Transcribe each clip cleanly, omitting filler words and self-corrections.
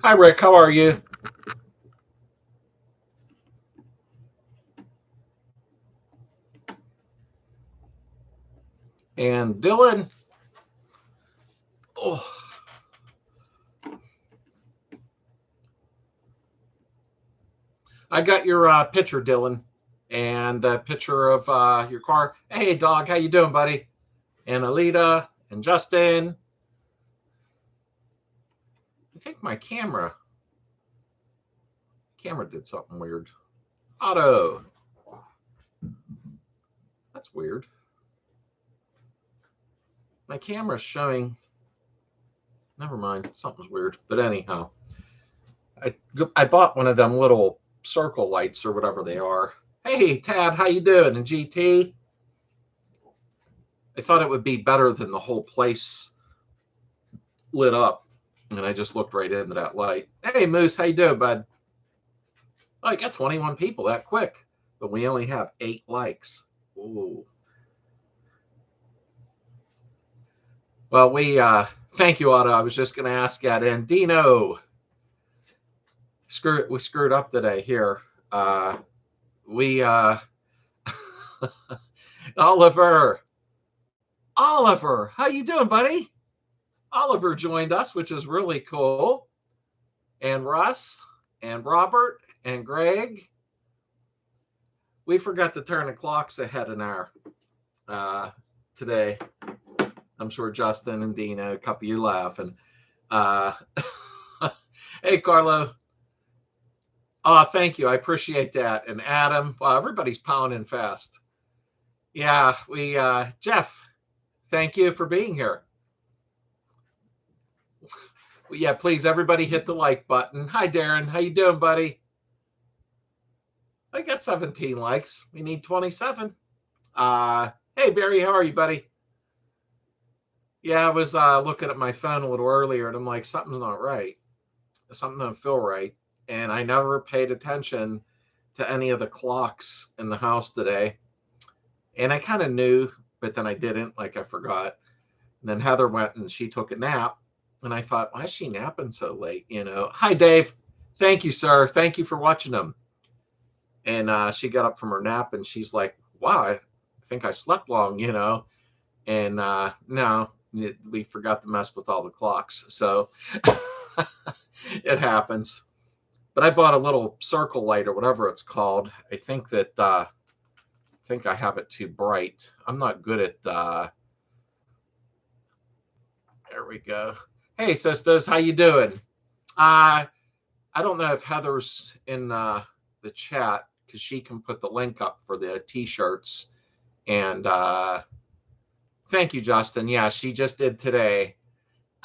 Hi, Rick. How are you? And Dylan. Oh. I got your picture, Dylan, and a picture of your car. Hey, dog. How you doing, buddy? And Alita and Justin. I think my camera did something weird. Otto. That's weird. My camera's showing. Never mind. Something's weird. But anyhow, I bought one of them little circle lights or whatever they are. Hey, Tad, how you doing? And GT? I thought it would be better than the whole place lit up. And I just looked right into that light. Hey, Moose, how you doing, bud? Oh, I got 21 people that quick. But we only have 8 likes. Ooh. Well, we thank you, Otto. I was just going to ask that. And Dino, we screwed up today here. Oliver, how you doing, buddy? Oliver joined us, which is really cool. And Russ and Robert and Greg. We forgot to turn the clocks ahead an hour today. I'm sure Justin and Dina, a couple of you laughing. Hey, Carlo. Oh, thank you. I appreciate that. And Adam, wow, everybody's piling in fast. Yeah, Jeff, thank you for being here. Yeah, please, everybody hit the like button. Hi, Darren. How you doing, buddy? I got 17 likes. We need 27. Hey, Barry, how are you, buddy? Yeah, I was looking at my phone a little earlier, and I'm like, something's not right. Something doesn't feel right. And I never paid attention to any of the clocks in the house today. And I kind of knew, but then I didn't, like I forgot. And then Heather went and she took a nap. And I thought, why is she napping so late? You know, hi, Dave. Thank you, sir. Thank you for watching them. And she got up from her nap and she's like, wow, I think I slept long, you know. And no, we forgot to mess with all the clocks. So it happens. But I bought a little circle light or whatever it's called. I think that I have it too bright. I'm not good at there we go. Hey, sisters, how you doing? I don't know if Heather's in the chat because she can put the link up for the T-shirts. And thank you, Justin. Yeah, she just did today.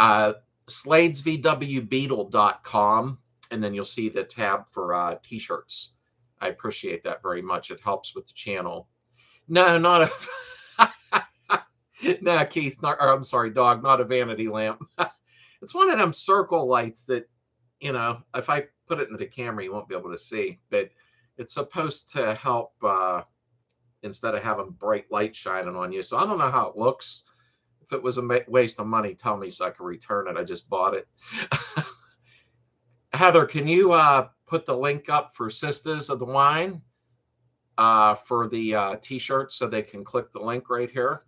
Sladesvwbeetle.com. And then you'll see the tab for T-shirts. I appreciate that very much. It helps with the channel. No, not a... no, Keith. I'm sorry, dog. Not a vanity lamp. It's one of them circle lights that, you know, if I put it into the camera, you won't be able to see. But it's supposed to help instead of having bright light shining on you. So I don't know how it looks. If it was a waste of money, tell me so I can return it. I just bought it. Heather, can you put the link up for Sisters of the Wine for the T-shirts so they can click the link right here?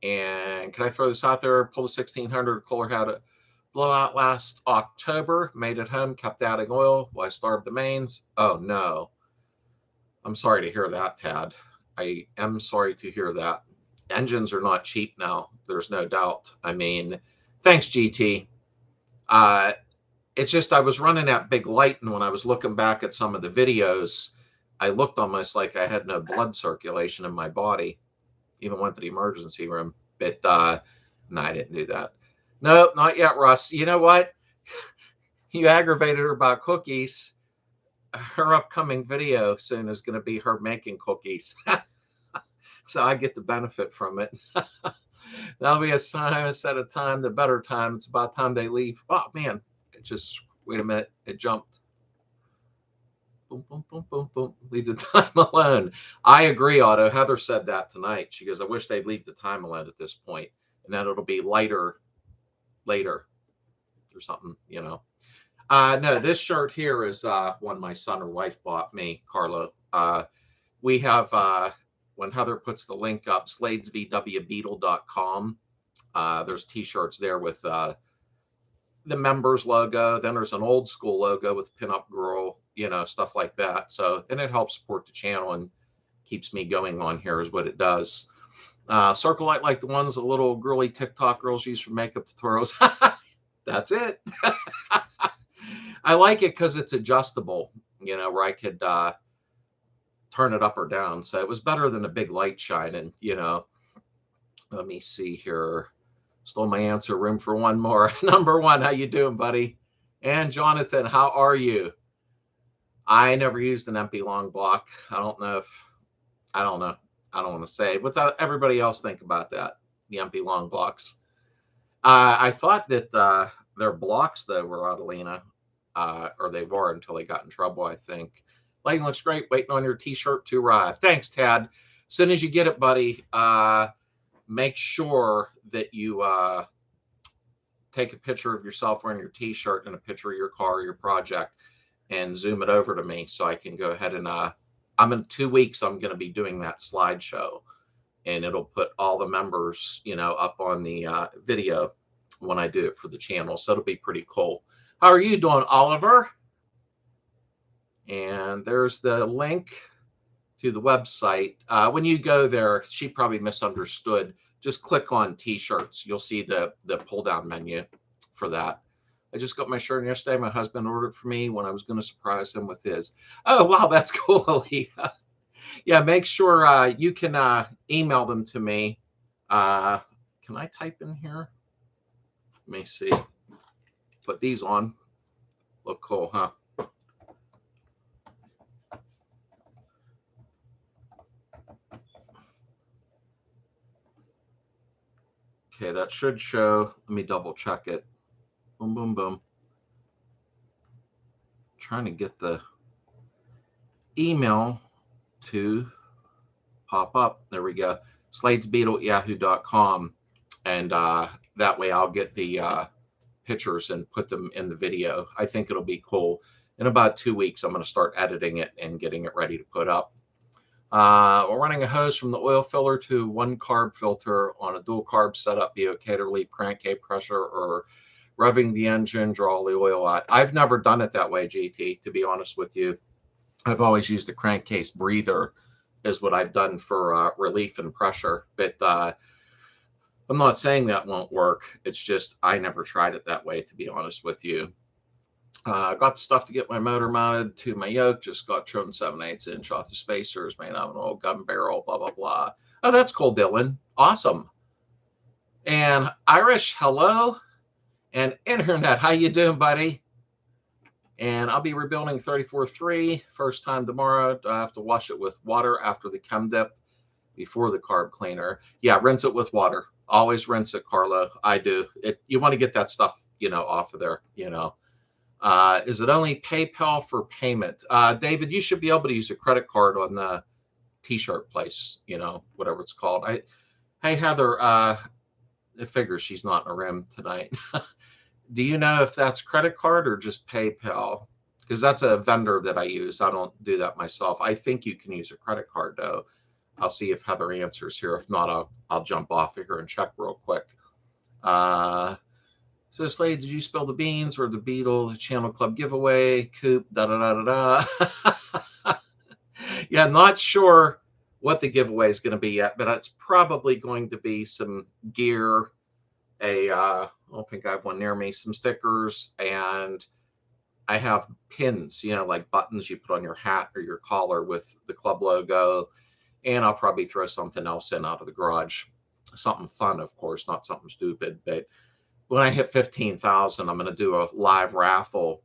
And can I throw this out there? Pull the 1600 cooler had a blowout last October. Made it home, kept adding oil while I starved the mains. Oh, no. I'm sorry to hear that, Tad. I am sorry to hear that. Engines are not cheap now. There's no doubt. I mean, thanks, GT. It's just I was running that big light, and when I was looking back at some of the videos, I looked almost like I had no blood circulation in my body. Even went to the emergency room. But no, I didn't do that. No, not yet, Russ. You know what? You aggravated her about cookies. Her upcoming video soon is going to be her making cookies. So I get the benefit from it. That'll be a set of time, the better time. It's about time they leave. Oh, man. It just, wait a minute. It jumped. Boom, boom, boom, boom, boom. Leave the time alone. I agree, Otto. Heather said that tonight. She goes, I wish they'd leave the time alone at this point. And then it'll be lighter later or something, you know. No, this shirt here is one my son or wife bought me, Carlo. We have, when Heather puts the link up, sladesvwbeetle.com. There's T-shirts there with the members logo. Then there's an old school logo with pinup girl, stuff like that. So, and it helps support the channel and keeps me going on here is what it does. Circle light like the ones the little girly TikTok girls use for makeup tutorials. That's it. I like it because it's adjustable, where I could turn it up or down. So it was better than a big light shining, Let me see here. Stole my answer. Room for one more. Number one, how you doing, buddy? And Jonathan, how are you? I never used an empty long block. I don't know. I don't want to say. What's everybody else think about that? The empty long blocks. I thought that their blocks, though, were Adelina, or they were until they got in trouble, I think. Lighting looks great. Waiting on your T-shirt to arrive. Thanks, Tad. As soon as you get it, buddy, make sure that you take a picture of yourself wearing your T-shirt and a picture of your car or your project and zoom it over to me so I can go ahead and I'm in 2 weeks. I'm going to be doing that slideshow, and it'll put all the members, up on the video when I do it for the channel. So it'll be pretty cool. How are you doing, Oliver? And there's the link to the website. When you go there, she probably misunderstood. Just click on T-shirts. You'll see the pull down menu for that. I just got my shirt yesterday. My husband ordered it for me when I was going to surprise him with his. Oh, wow, that's cool, Aaliyah. Yeah, make sure you can email them to me. Can I type in here? Let me see. Put these on. Look cool, huh? Okay, that should show. Let me double check it. Boom, boom, boom. Trying to get the email to pop up. There we go. sladesbeetle@yahoo.com. And that way I'll get the pictures and put them in the video. I think it'll be cool. In about 2 weeks, I'm going to start editing it and getting it ready to put up. We're running a hose from the oil filler to one carb filter on a dual carb setup. Be okay to relieve crankcase pressure or revving the engine, draw the oil out. I've never done it that way, GT, to be honest with you. I've always used a crankcase breather is what I've done for relief and pressure. But I'm not saying that won't work. It's just I never tried it that way, to be honest with you. Got the stuff to get my motor mounted to my yoke. Just got trimmed 7/8 inch off the spacers, made out of an old gun barrel, blah, blah, blah. Oh, that's cool, Dylan. Awesome. And Irish, hello. And Internet, how you doing, buddy? And I'll be rebuilding 34.3 first time tomorrow. I have to wash it with water after the chem dip before the carb cleaner. Yeah, rinse it with water. Always rinse it, Carlo. I do. You want to get that stuff, off of there, Is it only PayPal for payment? David, you should be able to use a credit card on the T-shirt place, whatever it's called. Hey, Heather, it figures she's not in a room tonight. Do you know if that's credit card or just PayPal? Because that's a vendor that I use. I don't do that myself. I think you can use a credit card, though. I'll see if Heather answers here. If not, I'll jump off of here and check real quick. So, Slade, did you spill the beans or the Beetle, the Channel Club giveaway? Coop, da-da-da-da-da. Yeah, not sure what the giveaway is going to be yet, but it's probably going to be some gear, I don't think I have one near me, some stickers, and I have pins, like buttons you put on your hat or your collar with the club logo, and I'll probably throw something else in out of the garage. Something fun, of course, not something stupid, but when I hit 15,000, I'm going to do a live raffle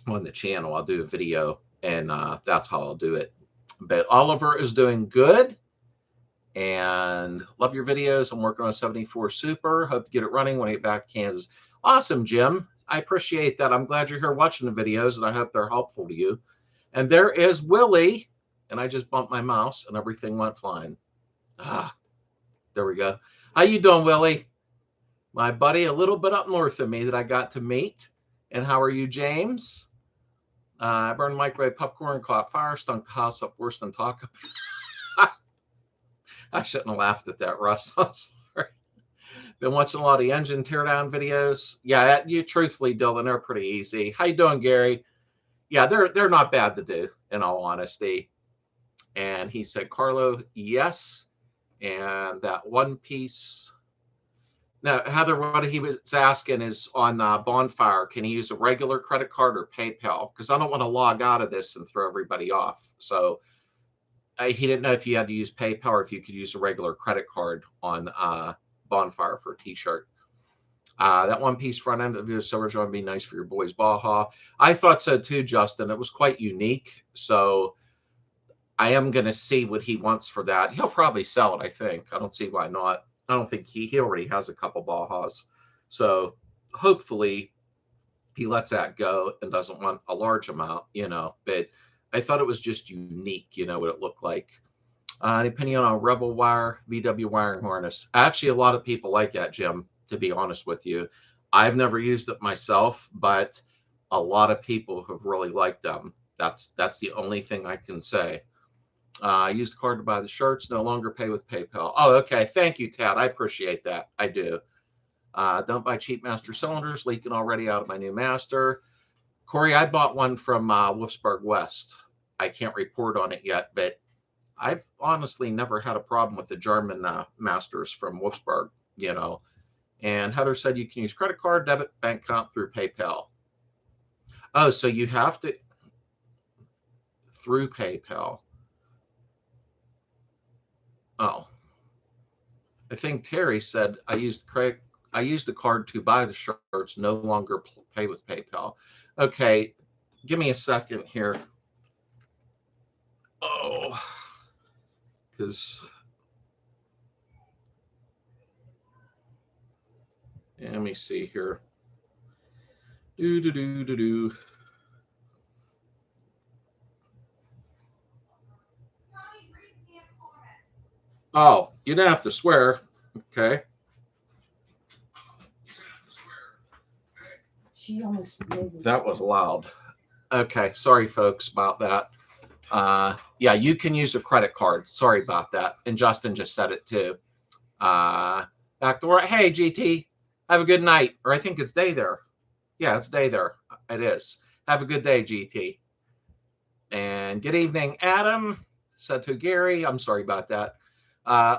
on the channel. I'll do a video, and that's how I'll do it. But Oliver is doing good, and love your videos. I'm working on a 74 Super. Hope to get it running when I get back to Kansas. Awesome, Jim. I appreciate that. I'm glad you're here watching the videos, and I hope they're helpful to you. And there is Willie, and I just bumped my mouse, and everything went flying. There we go. How you doing, Willie? My buddy a little bit up north of me that I got to meet. And how are you, James? I burned microwave popcorn, caught fire, stunk the house up worse than taco. I shouldn't have laughed at that, Russ. I'm sorry. Been watching a lot of engine teardown videos. Yeah, you truthfully, Dylan, they're pretty easy. How you doing, Gary? Yeah, they're not bad to do, in all honesty. And he said, Carlo, yes. And that one piece. Now, Heather, what he was asking is on Bonfire, can he use a regular credit card or PayPal? Because I don't want to log out of this and throw everybody off. So he didn't know if you had to use PayPal or if you could use a regular credit card on Bonfire for a T-shirt. That one piece front end of your silver would be nice for your boys Baja. I thought so too, Justin. It was quite unique. So I am going to see what he wants for that. He'll probably sell it, I think. I don't see why not. I don't think he already has a couple Bajas. So hopefully he lets that go and doesn't want a large amount, but I thought it was just unique, what it looked like. Any opinion on Rebel wire, VW wiring harness? Actually, a lot of people like that, Jim, to be honest with you. I've never used it myself, but a lot of people have really liked them. That's the only thing I can say. I used the card to buy the shirts, no longer pay with PayPal. Oh, okay. Thank you, Tad. I appreciate that. I do. Don't buy cheap master cylinders, leaking already out of my new master. Corey, I bought one from Wolfsburg West. I can't report on it yet, but I've honestly never had a problem with the German masters from Wolfsburg, And Heather said you can use credit card, debit, bank account through PayPal. Oh, so you have to through PayPal. Oh, I think Terry said I used the card to buy the shirts, no longer pay with PayPal. Okay, give me a second here. Oh, because let me see here. Oh, you didn't have to swear. Okay. That was loud. Okay. Sorry, folks, about that. Yeah, you can use a credit card. Sorry about that. And Justin just said it too. Back to work. Hey, GT, have a good night. Or I think it's day there. Yeah, it's day there. It is. Have a good day, GT. And good evening, Adam. Said to Gary. I'm sorry about that.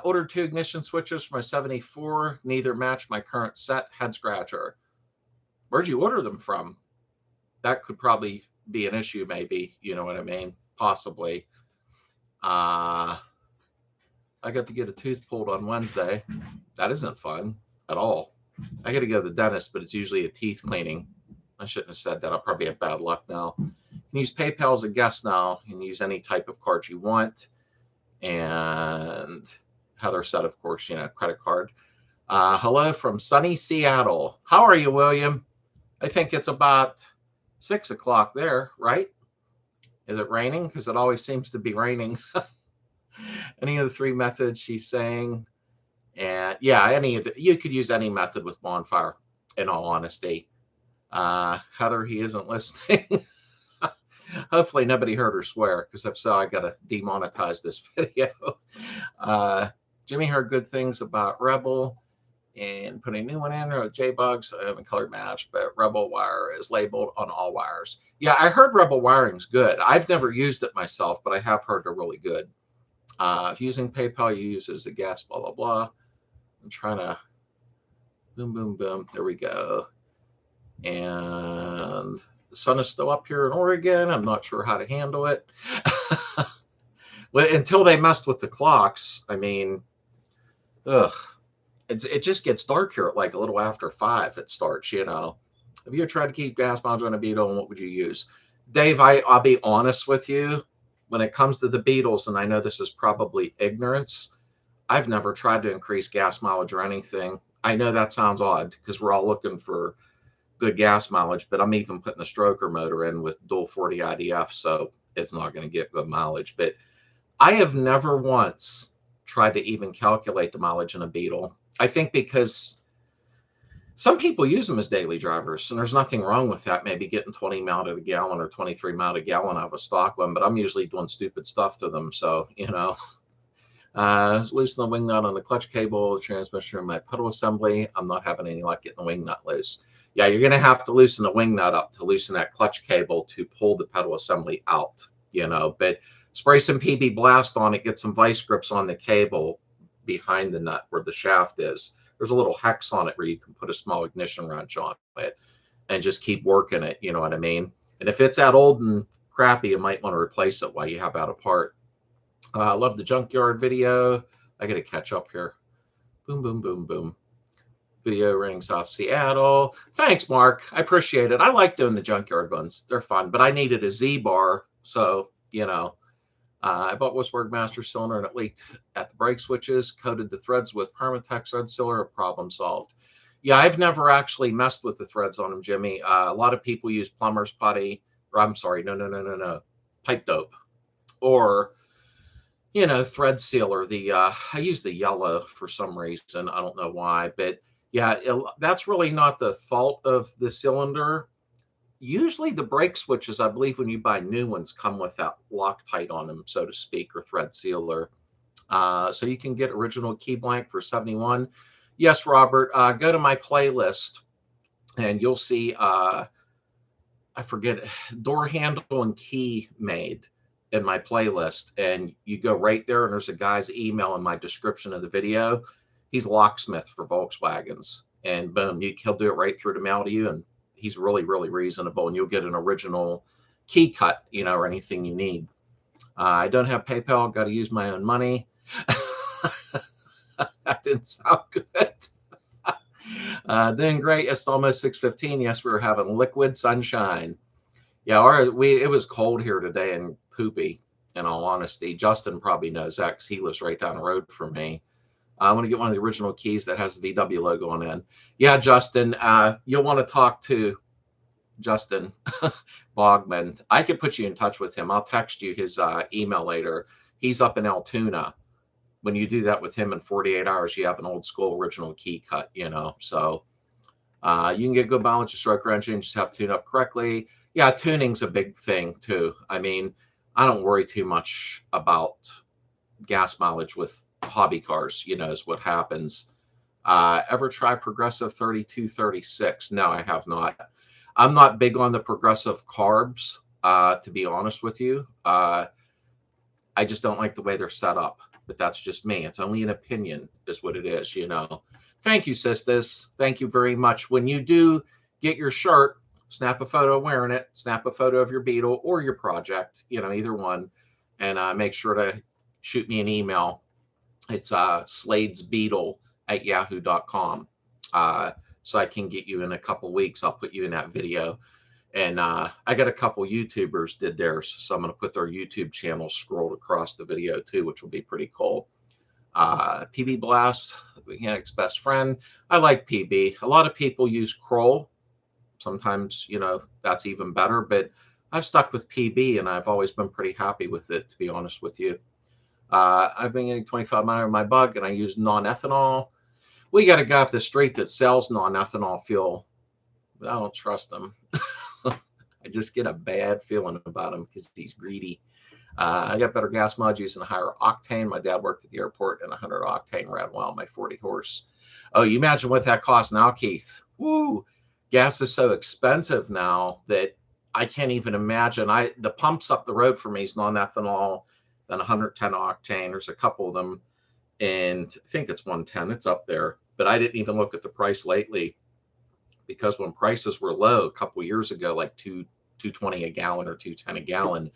Ordered 2 ignition switches for my 74. Neither match my current set. Head scratcher. Where'd you order them from? That could probably be an issue, maybe. You know what I mean? Possibly. I got to get a tooth pulled on Wednesday. That isn't fun at all. I got to go to the dentist, but it's usually a teeth cleaning. I shouldn't have said that. I'll probably have bad luck now. You can use PayPal as a guest now. You can use any type of card you want. And Heather said, of course, credit card. Hello from sunny Seattle. How are you, William? I think it's about 6 o'clock there, right? Is it raining? Because it always seems to be raining. Any of the 3 methods she's saying. And yeah, you could use any method with Bonfire, in all honesty. Heather, he isn't listening. Hopefully nobody heard her swear, because if so, I got to demonetize this video. Jimmy heard good things about Rebel and put a new one in with J-Bugs. I haven't color matched, but Rebel wire is labeled on all wires. Yeah, I heard Rebel wiring's good. I've never used it myself, but I have heard they're really good. If using PayPal, you use as a guest, blah, blah, blah. I'm trying to boom, boom, boom. There we go. And the sun is still up here in Oregon. I'm not sure how to handle it. Well, until they messed with the clocks, I mean, it just gets dark here at like a little after 5. It starts, If you tried to keep gas miles on a Beetle, and what would you use? Dave, I'll be honest with you. When it comes to the Beetles, and I know this is probably ignorance, I've never tried to increase gas mileage or anything. I know that sounds odd because we're all looking for good gas mileage, but I'm even putting a stroker motor in with dual 40 IDF, so it's not going to get good mileage. But I have never once tried to even calculate the mileage in a Beetle. I think because Some people use them as daily drivers, and there's nothing wrong with that. Maybe getting 20 mile to the gallon or 23 mile to the gallon out of a stock one, but I'm usually doing stupid stuff to them. So, loosen the wing nut on the clutch cable, the transmission in my pedal assembly. I'm not having any luck getting the wing nut loose. Yeah, you're going to have to loosen the wing nut up to loosen that clutch cable to pull the pedal assembly out, but spray some PB Blast on it, get some vice grips on the cable behind the nut where the shaft is. There's a little hex on it where you can put a small ignition wrench on it and just keep working it. You know what I mean? And if it's that old and crappy, you might want to replace it while you have that apart. I love the junkyard video. I got to catch up here. Boom, boom, boom, boom. Video ring South Seattle. Thanks, Mark. I appreciate it. I like doing the junkyard ones. They're fun, but I needed a Z bar. So, I bought Wisberg Master Cylinder and it leaked at the brake switches, coated the threads with Permatex Red Sealer, problem solved. Yeah, I've never actually messed with the threads on them, Jimmy. A lot of people use plumber's putty, or I'm sorry, no, pipe dope. Or, thread sealer. I use the yellow for some reason. I don't know why, but yeah, that's really not the fault of the cylinder. Usually the brake switches, I believe when you buy new ones, come with that Loctite on them, so to speak, or thread sealer. So you can get original key blank for $71. Yes, Robert, go to my playlist and you'll see, I forget, door handle and key made in my playlist. And you go right there and there's a guy's email in my description of the video. He's a locksmith for Volkswagens. And boom, he'll do it right through the mail to you. And he's really, really reasonable, and you'll get an original key cut, or anything you need. I don't have PayPal. Got to use my own money. That didn't sound good. Doing great. It's almost 6:15. Yes, we were having liquid sunshine. Yeah, it was cold here today and poopy, in all honesty. Justin probably knows that because he lives right down the road from me. I want to get one of the original keys that has the VW logo on it. Yeah, Justin, you'll want to talk to Justin Bogman. I could put you in touch with him. I'll text you his email later. He's up in Altoona. When you do that with him in 48 hours, you have an old school original key cut, So you can get good balance of stroke engine, just have to tune up correctly. Yeah, tuning's a big thing too. I mean, I don't worry too much about gas mileage with hobby cars, is what happens. Ever try Progressive 3236? No, I have not. I'm not big on the Progressive carbs, to be honest with you. I just don't like the way they're set up, but that's just me. It's only an opinion is what it is, Thank you, sisters. Thank you very much. When you do get your shirt, snap a photo wearing it, snap a photo of your Beetle or your project, either one, and make sure to shoot me an email. It's sladesbeetle@yahoo.com. So I can get you in a couple weeks. I'll put you in that video. And I got a couple YouTubers did theirs. So I'm going to put their YouTube channel scrolled across the video too, which will be pretty cool. PB Blast, Mechanic's best friend. I like PB. A lot of people use Kroll. Sometimes, that's even better. But I've stuck with PB and I've always been pretty happy with it, to be honest with you. I've been getting 25 mile in my bug and I use non-ethanol. We got a guy up the street that sells non-ethanol fuel, but I don't trust him. I just get a bad feeling about him because he's greedy. I got better gas mileage using a higher octane. My dad worked at the airport and 100 octane ran well on my 40 horse. Oh, you imagine what that costs now, Keith? Woo! Gas is so expensive now that I can't even imagine. The pumps up the road for me is non-ethanol, then 110 octane. There's a couple of them, and I think it's 110. It's up there, but I didn't even look at the price lately because when prices were low a couple of years ago, like $2.20 a gallon or $2.10 a gallon,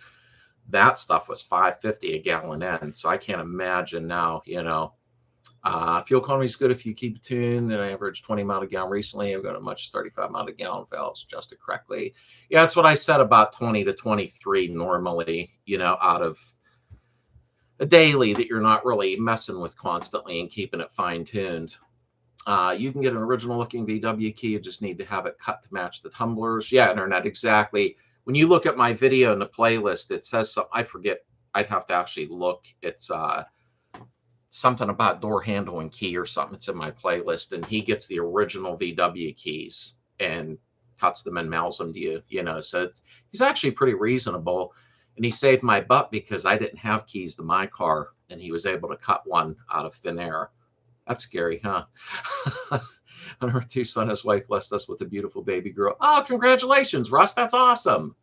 that stuff was $5.50 a gallon in. So I can't imagine now. Fuel economy is good if you keep it tuned. And I averaged 20 mile a gallon recently. I've got a much 35 mile a gallon valves adjusted correctly. Yeah, that's what I said, about 20 to 23 normally. Out of a daily that you're not really messing with constantly and keeping it fine-tuned. You can get an original looking VW key. You just need to have it cut to match the tumblers. Yeah, internet, exactly. When you look at my video in the playlist, it says something. I forget. I'd have to actually look. It's something about door handle and key or something. It's in my playlist, and he gets the original VW keys and cuts them and mails them to you, you know. So he's actually pretty reasonable, and he saved my butt because I didn't have keys to my car, and he was able to cut one out of thin air. That's scary, huh? And her two son, his wife, blessed us with a beautiful baby girl. Oh, congratulations, Russ. That's awesome.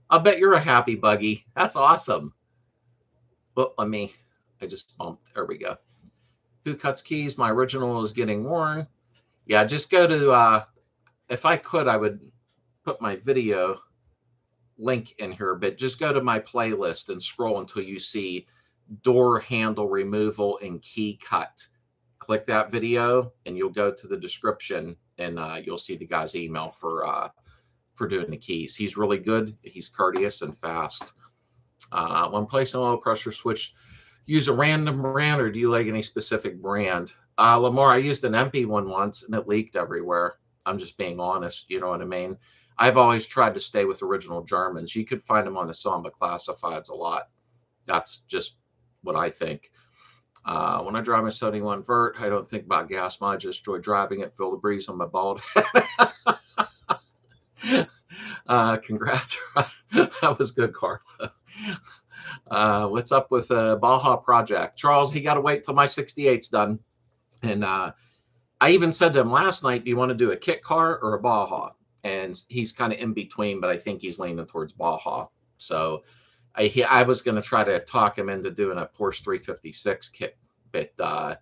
I'll bet you're a happy buggy. That's awesome. Well, I just bumped. There we go. Who cuts keys? My original is getting worn. Yeah, just go to, if I could, I would put my video link in here, but just go to my playlist and scroll until you see door handle removal and key cut. Click that video and you'll go to the description, and you'll see the guy's email for doing the keys. He's really good. He's courteous and fast. When placing a low pressure switch, use a random brand, or do you like any specific brand? Lamar, I used an MP one once and it leaked everywhere. I'm just being honest. You know what I mean? I've always tried to stay with original Germans. You could find them on the Samba classifieds a lot. That's just what I think. When I drive my 71 Vert, I don't think about gas mileage. I just enjoy driving it, feel the breeze on my bald head. Congrats. That was good, Carla. What's up with Baja Project? Charles, he got to wait till my 68's done. And I even said to him last night, do you want to do a kit car or a Baja? And he's kind of in between, but I think he's leaning towards Baja. So I was going to try to talk him into doing a Porsche 356 kit. But, I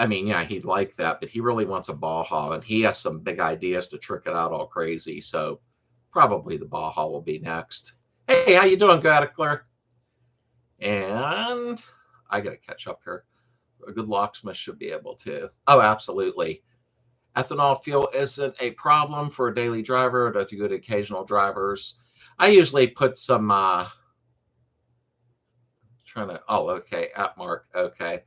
mean, yeah, he'd like that. But he really wants a Baja. And he has some big ideas to trick it out all crazy. So probably the Baja will be next. Hey, how you doing, Claire? And I got to catch up here. A good locksmith should be able to. Oh, absolutely. Ethanol fuel isn't a problem for a daily driver. That's good occasional drivers. I usually put some, okay, at Mark. Okay.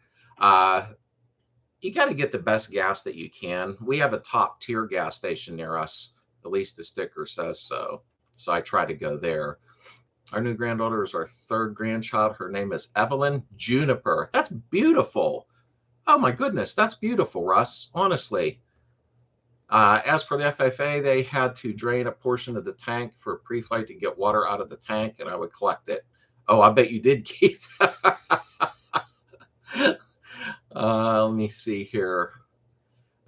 You got to get the best gas that you can. We have a top tier gas station near us. At least the sticker says so. So I try to go there. Our new granddaughter is our third grandchild. Her name is Evelyn Juniper. That's beautiful. Oh my goodness, that's beautiful, Russ. Honestly. As per the FFA, they had to drain a portion of the tank for pre-flight to get water out of the tank, and I would collect it. Oh, I bet you did, Keith. Let me see here.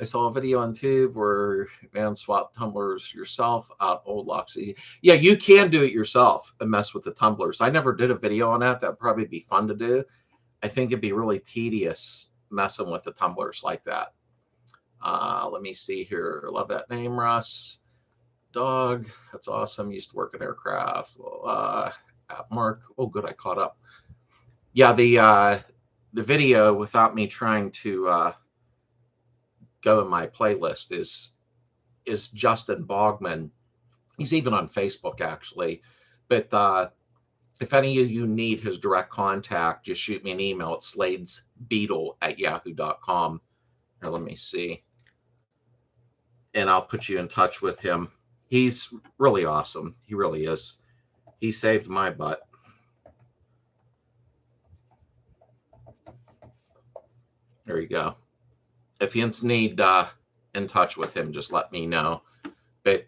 I saw a video on Tube where man swapped tumblers yourself out old locks. Yeah, you can do it yourself and mess with the tumblers. I never did a video on that. That'd probably be fun to do. I think it'd be really tedious messing with the tumblers like that. Let me see here. Love that name, Russ. Dog. That's awesome. Used to work at aircraft. Mark. Oh, good. I caught up. Yeah, the video, without me trying to go in my playlist, is Justin Bogman. He's even on Facebook, actually. But if any of you need his direct contact, just shoot me an email at sladesbeetle@yahoo.com. Here, let me see. And I'll put you in touch with him. He's really awesome. He really is. He saved my butt. There you go. If you need in touch with him, just let me know. But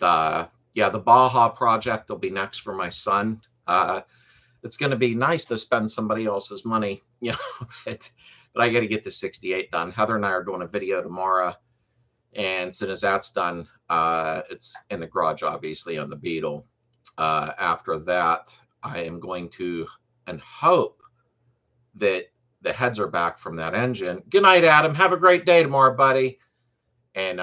yeah, the Baja project will be next for my son. It's going to be nice to spend somebody else's money, you know. But I got to get the 68 done. Heather and I are doing a video tomorrow, and as soon as that's done, it's in the garage, obviously, on the Beetle. After that, I am going to and hope that the heads are back from that engine. Good night, Adam. Have a great day tomorrow, buddy. And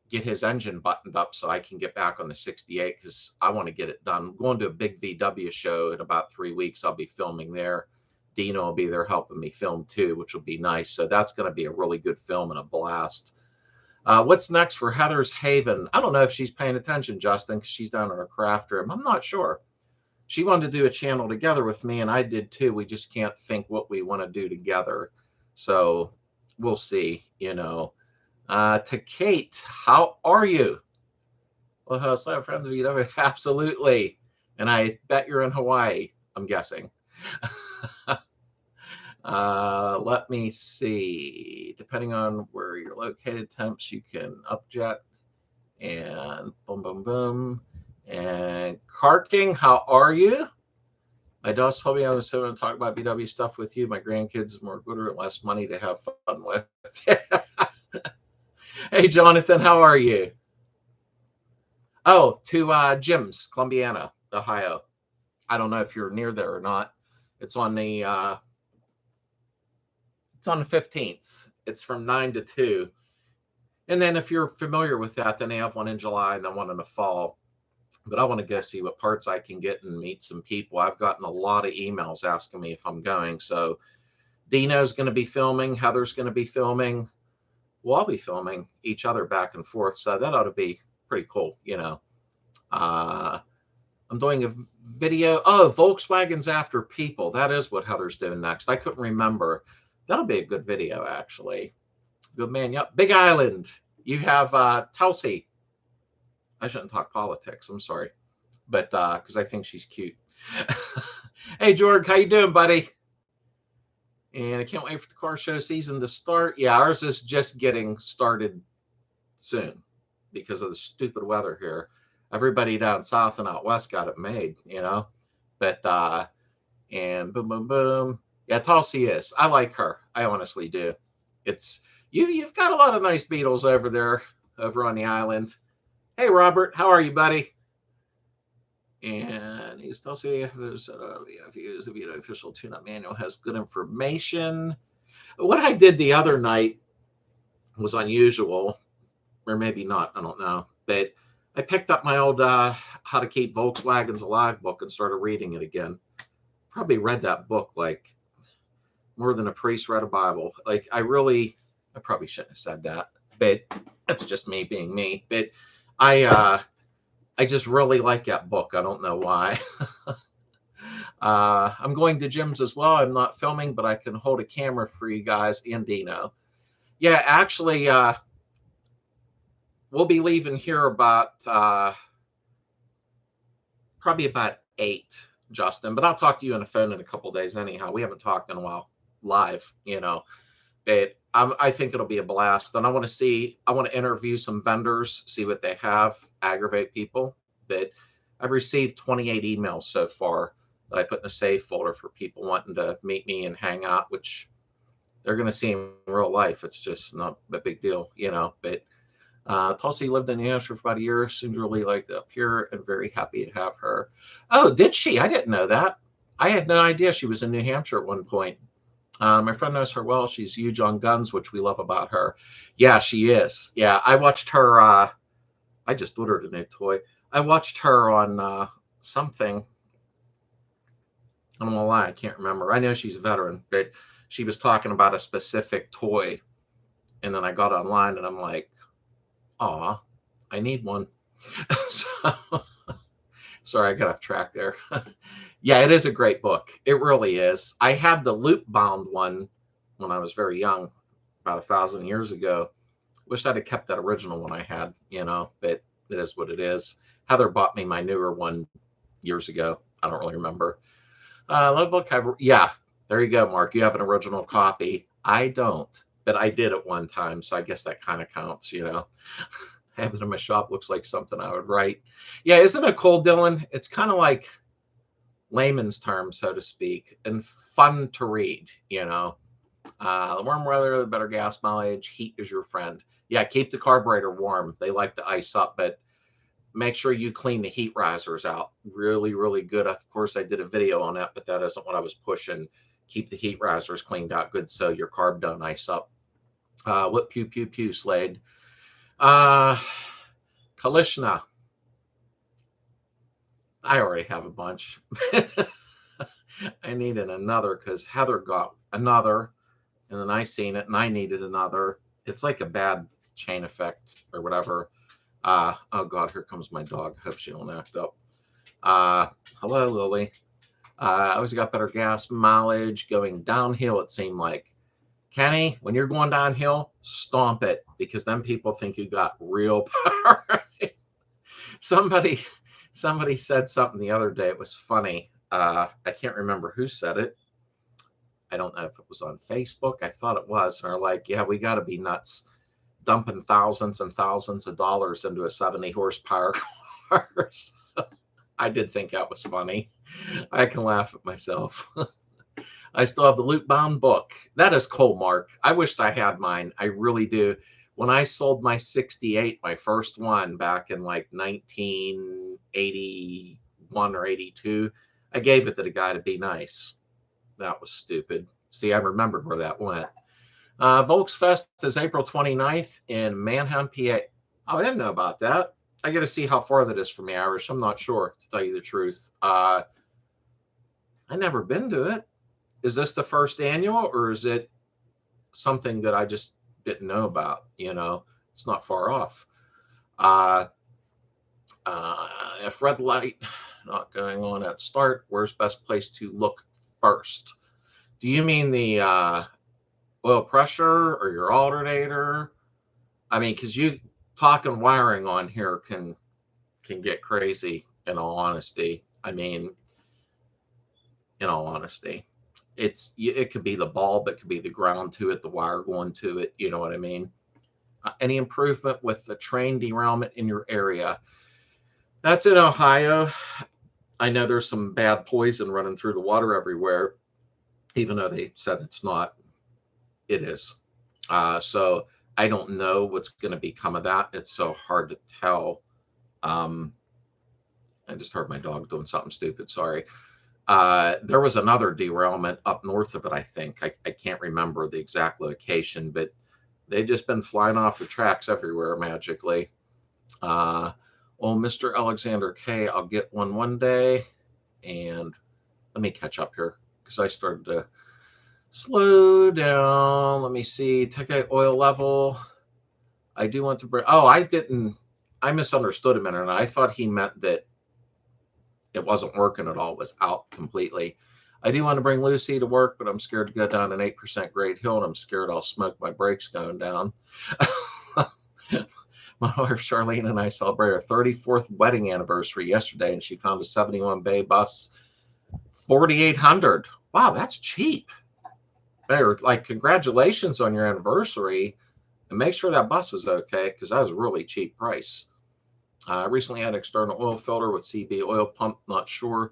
get his engine buttoned up so I can get back on the 68 because I want to get it done. I'm going to a big VW show in about 3 weeks. I'll be filming there. Dino will be there helping me film too, which will be nice. So that's going to be a really good film and a blast. What's next for Heather's Haven? I don't know if she's paying attention, Justin, because she's down in her craft room. I'm not sure. She wanted to do a channel together with me, and I did too. We just can't think what we want to do together. So we'll see, you know. To Kate, how are you? Well, hello, friends of you. Absolutely. And I bet you're in Hawaii, I'm guessing. Let me see. Depending on where you're located, temps you can upjet and boom, boom, boom. And Carking, how are you? My daughter's told me I was going to talk about BW stuff with you. My grandkids more gooder and less money to have fun with. Hey, Jonathan, how are you? Oh, to Jim's, Columbiana, Ohio. I don't know if you're near there or not. It's on the 15th. It's from 9 to 2. And then if you're familiar with that, then they have one in July and then one in the fall. But I want to go see what parts I can get and meet some people. I've gotten a lot of emails asking me if I'm going. So Dino's going to be filming. Heather's going to be filming. We'll all be filming each other back and forth. So that ought to be pretty cool, you know. I'm doing a video. Oh, Volkswagen's after people. That is what Heather's doing next. I couldn't remember. That'll be a good video, actually. Good man. Yep. Big Island. You have Telsey. I shouldn't talk politics. I'm sorry. But because I think she's cute. Hey, George. How you doing, buddy? And I can't wait for the car show season to start. Yeah, ours is just getting started soon because of the stupid weather here. Everybody down south and out west got it made, you know. But and boom, boom, boom. Yeah, Tulsi is. I like her. I honestly do. It's you've got a lot of nice Beetles over there, over on the island. Hey, Robert, how are you, buddy? And he's Tulsi. There's the official tune-up manual has good information. What I did the other night was unusual, or maybe not. I don't know, but I picked up my old How to Keep Volkswagens Alive book and started reading it again. Probably read that book like more than a priest read a Bible. Like I probably shouldn't have said that, but that's just me being me. But I just really like that book. I don't know why. I'm going to gyms as well. I'm not filming, but I can hold a camera for you guys and Dino. Yeah, actually, we'll be leaving here about probably about 8, Justin. But I'll talk to you on the phone in a couple of days anyhow. We haven't talked in a while live, you know. But I think it'll be a blast. And I want to interview some vendors, see what they have, aggravate people. But I've received 28 emails so far that I put in a save folder for people wanting to meet me and hang out, which they're going to see in real life. It's just not a big deal, you know. But Tulsi lived in New Hampshire for about a year, seemed really liked it up here and very happy to have her. Oh, did she? I didn't know that. I had no idea she was in New Hampshire at one point. My friend knows her well. She's huge on guns, which we love about her. Yeah, she is. Yeah, I watched her. I just ordered a new toy. I watched her on something. I don't know why. I can't remember. I know she's a veteran, but she was talking about a specific toy. And then I got online and I'm like, aw, I need one. So, sorry, I got off track there. Yeah, it is a great book. It really is. I had the loop bound one when I was very young, about 1,000 years ago. Wished I'd have kept that original one I had, you know, but it is what it is. Heather bought me my newer one years ago. I don't really remember. Love book. Yeah, there you go, Mark. You have an original copy. I don't, but I did at one time. So I guess that kind of counts, you know. I have it in my shop. Looks like something I would write. Yeah, isn't it cool, Dylan? It's kind of like layman's terms, so to speak, and fun to read, you know. The warm weather, the better gas mileage, heat is your friend. Yeah, keep the carburetor warm. They like to ice up, but make sure you clean the heat risers out. Really, really good. Of course, I did a video on that, but that isn't what I was pushing. Keep the heat risers cleaned out good so your carb don't ice up. What pew, pew, pew, Slade. Kalishna. I already have a bunch. I needed another because Heather got another, and then I seen it, and I needed another. It's like a bad chain effect or whatever. Oh, God, here comes my dog. Hope she don't act up. Hello, Lily. I always got better gas mileage going downhill, it seemed like. Kenny, when you're going downhill, stomp it, because then people think you got real power. Somebody said something the other day. It was funny. I can't remember who said it. I don't know if it was on Facebook. I thought it was. And they're like, yeah, we got to be nuts dumping thousands and thousands of dollars into a 70 horsepower car. So I did think that was funny. I can laugh at myself. I still have the loot bound book. That is cool, Mark. I wished I had mine. I really do. When I sold my 68, my first one back in like 1981 or 82, I gave it to the guy to be nice. That was stupid. See, I remembered where that went. Volksfest is April 29th in Manheim, PA. Oh, I didn't know about that. I got to see how far that is from me, Irish. I'm not sure, to tell you the truth. I never been to it. Is this the first annual, or is it something that I just didn't know about? You know, it's not far off. If red light not going on at start, where's best place to look first? Do you mean the oil pressure or your alternator? I mean, because you talking wiring on here can get crazy, in all honesty. I mean, in all honesty, it could be the bulb, it could be the ground to it, the wire going to it. You know what I mean? Any improvement with the train derailment in your area? That's in Ohio. I know there's some bad poison running through the water everywhere, even though they said it's not. It is. So I don't know what's going to become of that. It's so hard to tell. I just heard my dog doing something stupid. Sorry. There was another derailment up north of it, I think. I can't remember the exact location, but they've just been flying off the tracks everywhere magically. Well, Mr. Alexander K, I'll get one day. And let me catch up here because I started to slow down. Let me see. Take out oil level. I do want to bring. Oh, I misunderstood him, and I thought he meant that it wasn't working at all. It was out completely. I do want to bring Lucy to work, but I'm scared to go down an 8% grade hill, and I'm scared I'll smoke my brakes going down. My wife Charlene and I celebrated our 34th wedding anniversary yesterday, and she found a 71 bay bus, 4,800. Wow, that's cheap. They're like, congratulations on your anniversary, and make sure that bus is okay, because that was a really cheap price. I recently had external oil filter with CB oil pump. Not sure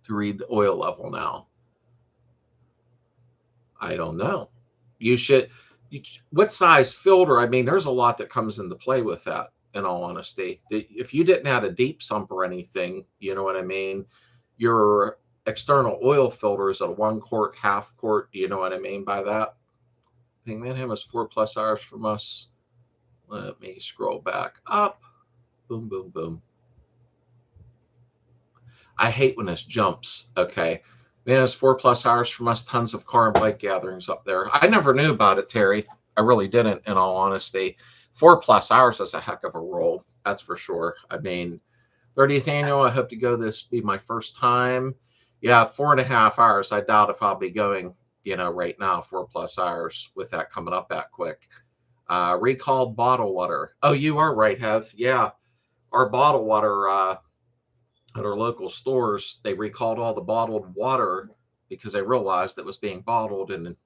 to read the oil level now. I don't know. You should. What size filter? I mean, there's a lot that comes into play with that, in all honesty. If you didn't have a deep sump or anything, you know what I mean? Your external oil filter is a 1 quart, half quart. Do you know what I mean by that? I think Manheim was 4+ hours from us. Let me scroll back up. Boom, boom, boom. I hate when this jumps. Okay. Man, it's 4+ hours from us. Tons of car and bike gatherings up there. I never knew about it, Terry. I really didn't, in all honesty. 4+ hours is a heck of a roll. That's for sure. I mean, 30th annual, I hope to go. This be my first time. Yeah, 4.5 hours. I doubt if I'll be going, right now, 4+ hours with that coming up that quick. Recalled bottled water. Oh, you are right, Heath. Yeah. Our bottled water, at our local stores, they recalled all the bottled water because they realized it was being bottled in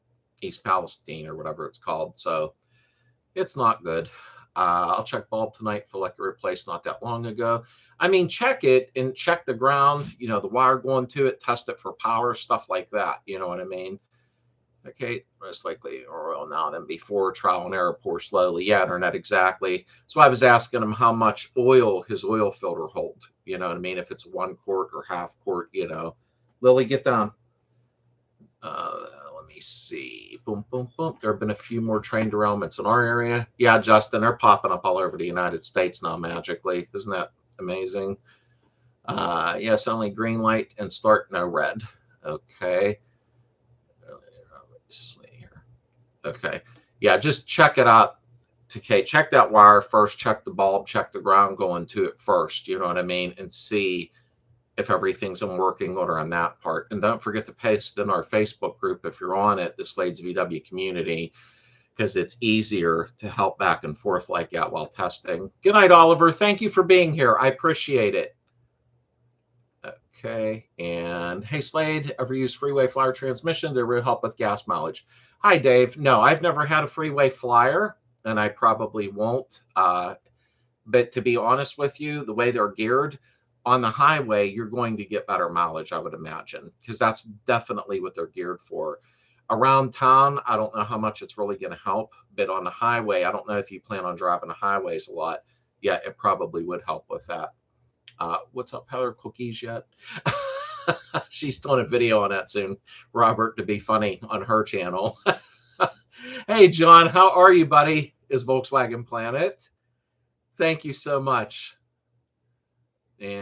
East Palestine or whatever it's called. So it's not good. I'll check bulb tonight. Feel like it replaced not that long ago. I mean, check it and check the ground, the wire going to it, test it for power, stuff like that. You know what I mean? Okay, most likely oil now than before. Trial and error, pour slowly. Yeah, internet, exactly. So I was asking him how much oil his oil filter hold. You know what I mean? If it's 1 quart or half quart, Lily, get down. Let me see. Boom, boom, boom. There have been a few more train derailments in our area. Yeah, Justin, they're popping up all over the United States now magically. Isn't that amazing? Yes, only green light and start, no red. Okay. Here. Okay. Yeah, just check it out. Okay, check that wire first, check the bulb, check the ground going to it first, you know what I mean? And see if everything's in working order on that part. And don't forget to paste in our Facebook group if you're on it, the Slades VW community, because it's easier to help back and forth like that while testing. Good night, Oliver. Thank you for being here. I appreciate it. Okay. And hey, Slade, ever use freeway flyer transmission? They really help with gas mileage. Hi, Dave. No, I've never had a freeway flyer, and I probably won't. But to be honest with you, the way they're geared on the highway, you're going to get better mileage, I would imagine, because that's definitely what they're geared for. Around town, I don't know how much it's really going to help, but on the highway, I don't know if you plan on driving the highways a lot. Yeah, it probably would help with that. What's up, Heather? Cookies yet? She's doing a video on that soon, Robert, to be funny on her channel. Hey, John, how are you, buddy? Is Volkswagen Planet? Thank you so much. And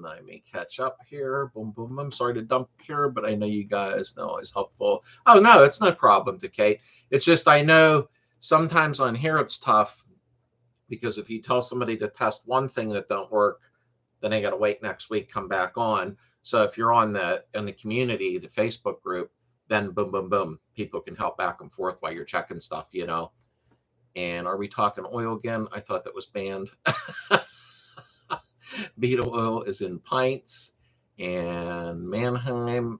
let me catch up here. Boom, boom, boom. Sorry to dump here, but I know you guys know it's helpful. Oh, no, it's no problem to Kate. It's just I know sometimes on here it's tough because if you tell somebody to test one thing that don't work, then they got to wait next week, come back on. So if you're in the community, the Facebook group, then boom, boom, boom, people can help back and forth while you're checking stuff, you know. And are we talking oil again? I thought that was banned. Beetle oil is in pints, and Mannheim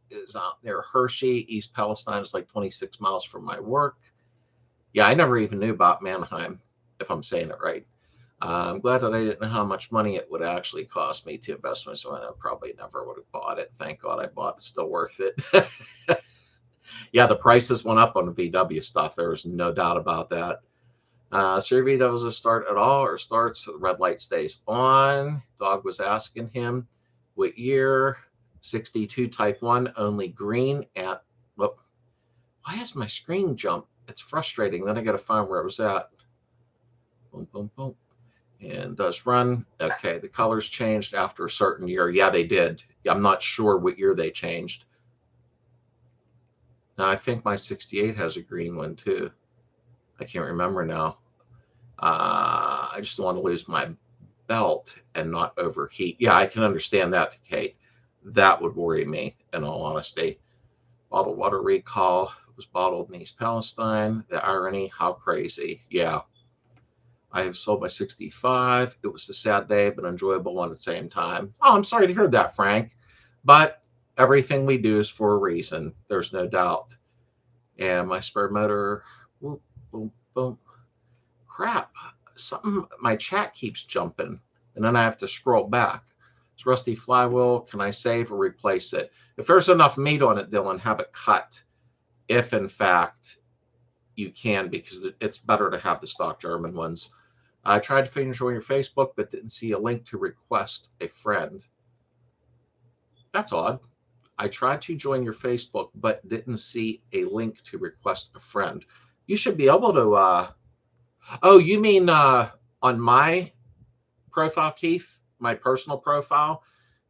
is out there. Hershey, East Palestine is like 26 miles from my work. Yeah, I never even knew about Mannheim, if I'm saying it right. I'm glad that I didn't know how much money it would actually cost me to invest in, so I probably never would have bought it. Thank God I bought it. It's still worth it. Yeah, the prices went up on the VW stuff. There was no doubt about that. Sir V does it start at all or starts? The red light stays on. Dog was asking him what year. 62 type 1, only green at, whoop. Why has my screen jumped? It's frustrating. Then I got to find where it was at. Boom, boom, boom. And does run. Okay, the colors changed after a certain year. Yeah, they did. I'm not sure what year they changed. Now, I think my 68 has a green one too. I can't remember now. I just don't want to lose my belt and not overheat. Yeah, I can understand that, Kate. That would worry me, in all honesty. Bottled water recall. It was bottled in East Palestine. The irony, how crazy. Yeah. I have sold my 65. It was a sad day, but enjoyable one at the same time. Oh, I'm sorry to hear that, Frank. But everything we do is for a reason. There's no doubt. And my spare motor, whoop, boom, boom. Crap. Something, my chat keeps jumping. And then I have to scroll back. It's rusty flywheel. Can I save or replace it? If there's enough meat on it, Dylan, have it cut. If, in fact, you can, because it's better to have the stock German ones. I tried to finish on your Facebook, but didn't see a link to request a friend. That's odd. I tried to join your Facebook, but didn't see a link to request a friend. You should be able to, oh, you mean on my profile, Keith, my personal profile?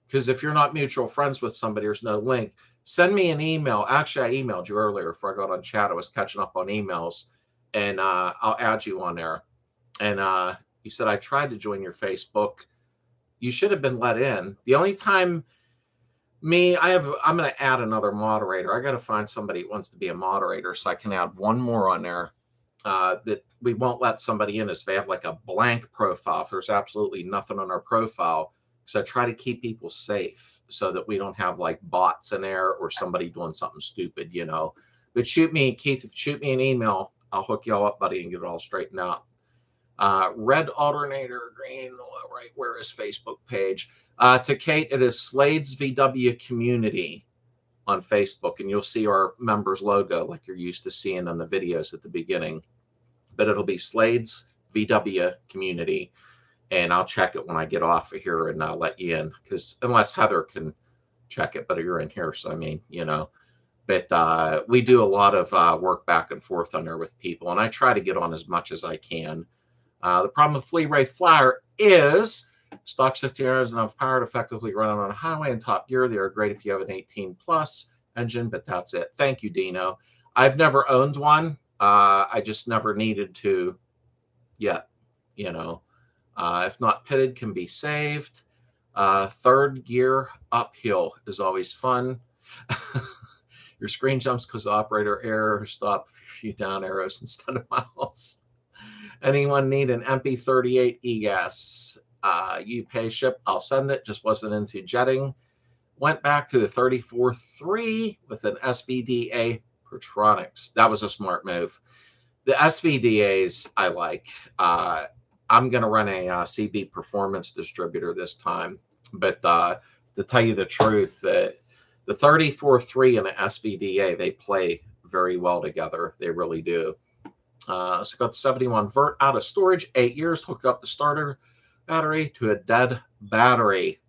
Because if you're not mutual friends with somebody, there's no link. Send me an email. Actually, I emailed you earlier before I got on chat. I was catching up on emails, and I'll add you on there. And you said, I tried to join your Facebook. You should have been let in. The only time I'm going to add another moderator. I got to find somebody who wants to be a moderator so I can add one more on there that we won't let somebody in if they have like a blank profile. If there's absolutely nothing on our profile. So I try to keep people safe so that we don't have like bots in there or somebody doing something stupid, you know. But shoot me, Keith, shoot me an email. I'll hook y'all up, buddy, and get it all straightened out. Red alternator, green, right, where is Facebook page? To Kate, it is Slades VW Community on Facebook, and you'll see our members logo like you're used to seeing on the videos at the beginning. But it'll be Slades VW Community, and I'll check it when I get off of here and I'll let you in, because unless Heather can check it, but you're in here, so I mean, you know. But we do a lot of work back and forth on there with people, and I try to get on as much as I can. The problem with Freeway Flyer is stock 50 hours enough power to effectively run on a highway in top gear. They are great if you have an 18 plus engine, but that's it. Thank you, Dino. I've never owned one. I just never needed to yet, you know. If not pitted, can be saved. Third gear uphill is always fun. Your screen jumps because operator error. Stop a few down arrows instead of miles. Anyone need an MP38 e-gas? You pay ship, I'll send it. Just wasn't into jetting. Went back to the 34.3 with an SVDA Pertronics. That was a smart move. The SVDAs I like. I'm going to run a CB Performance distributor this time. But to tell you the truth, the 34.3 and the SVDA, they play very well together. They really do. So I got the 71 Vert out of storage, 8 years, hooked up the starter battery to a dead battery.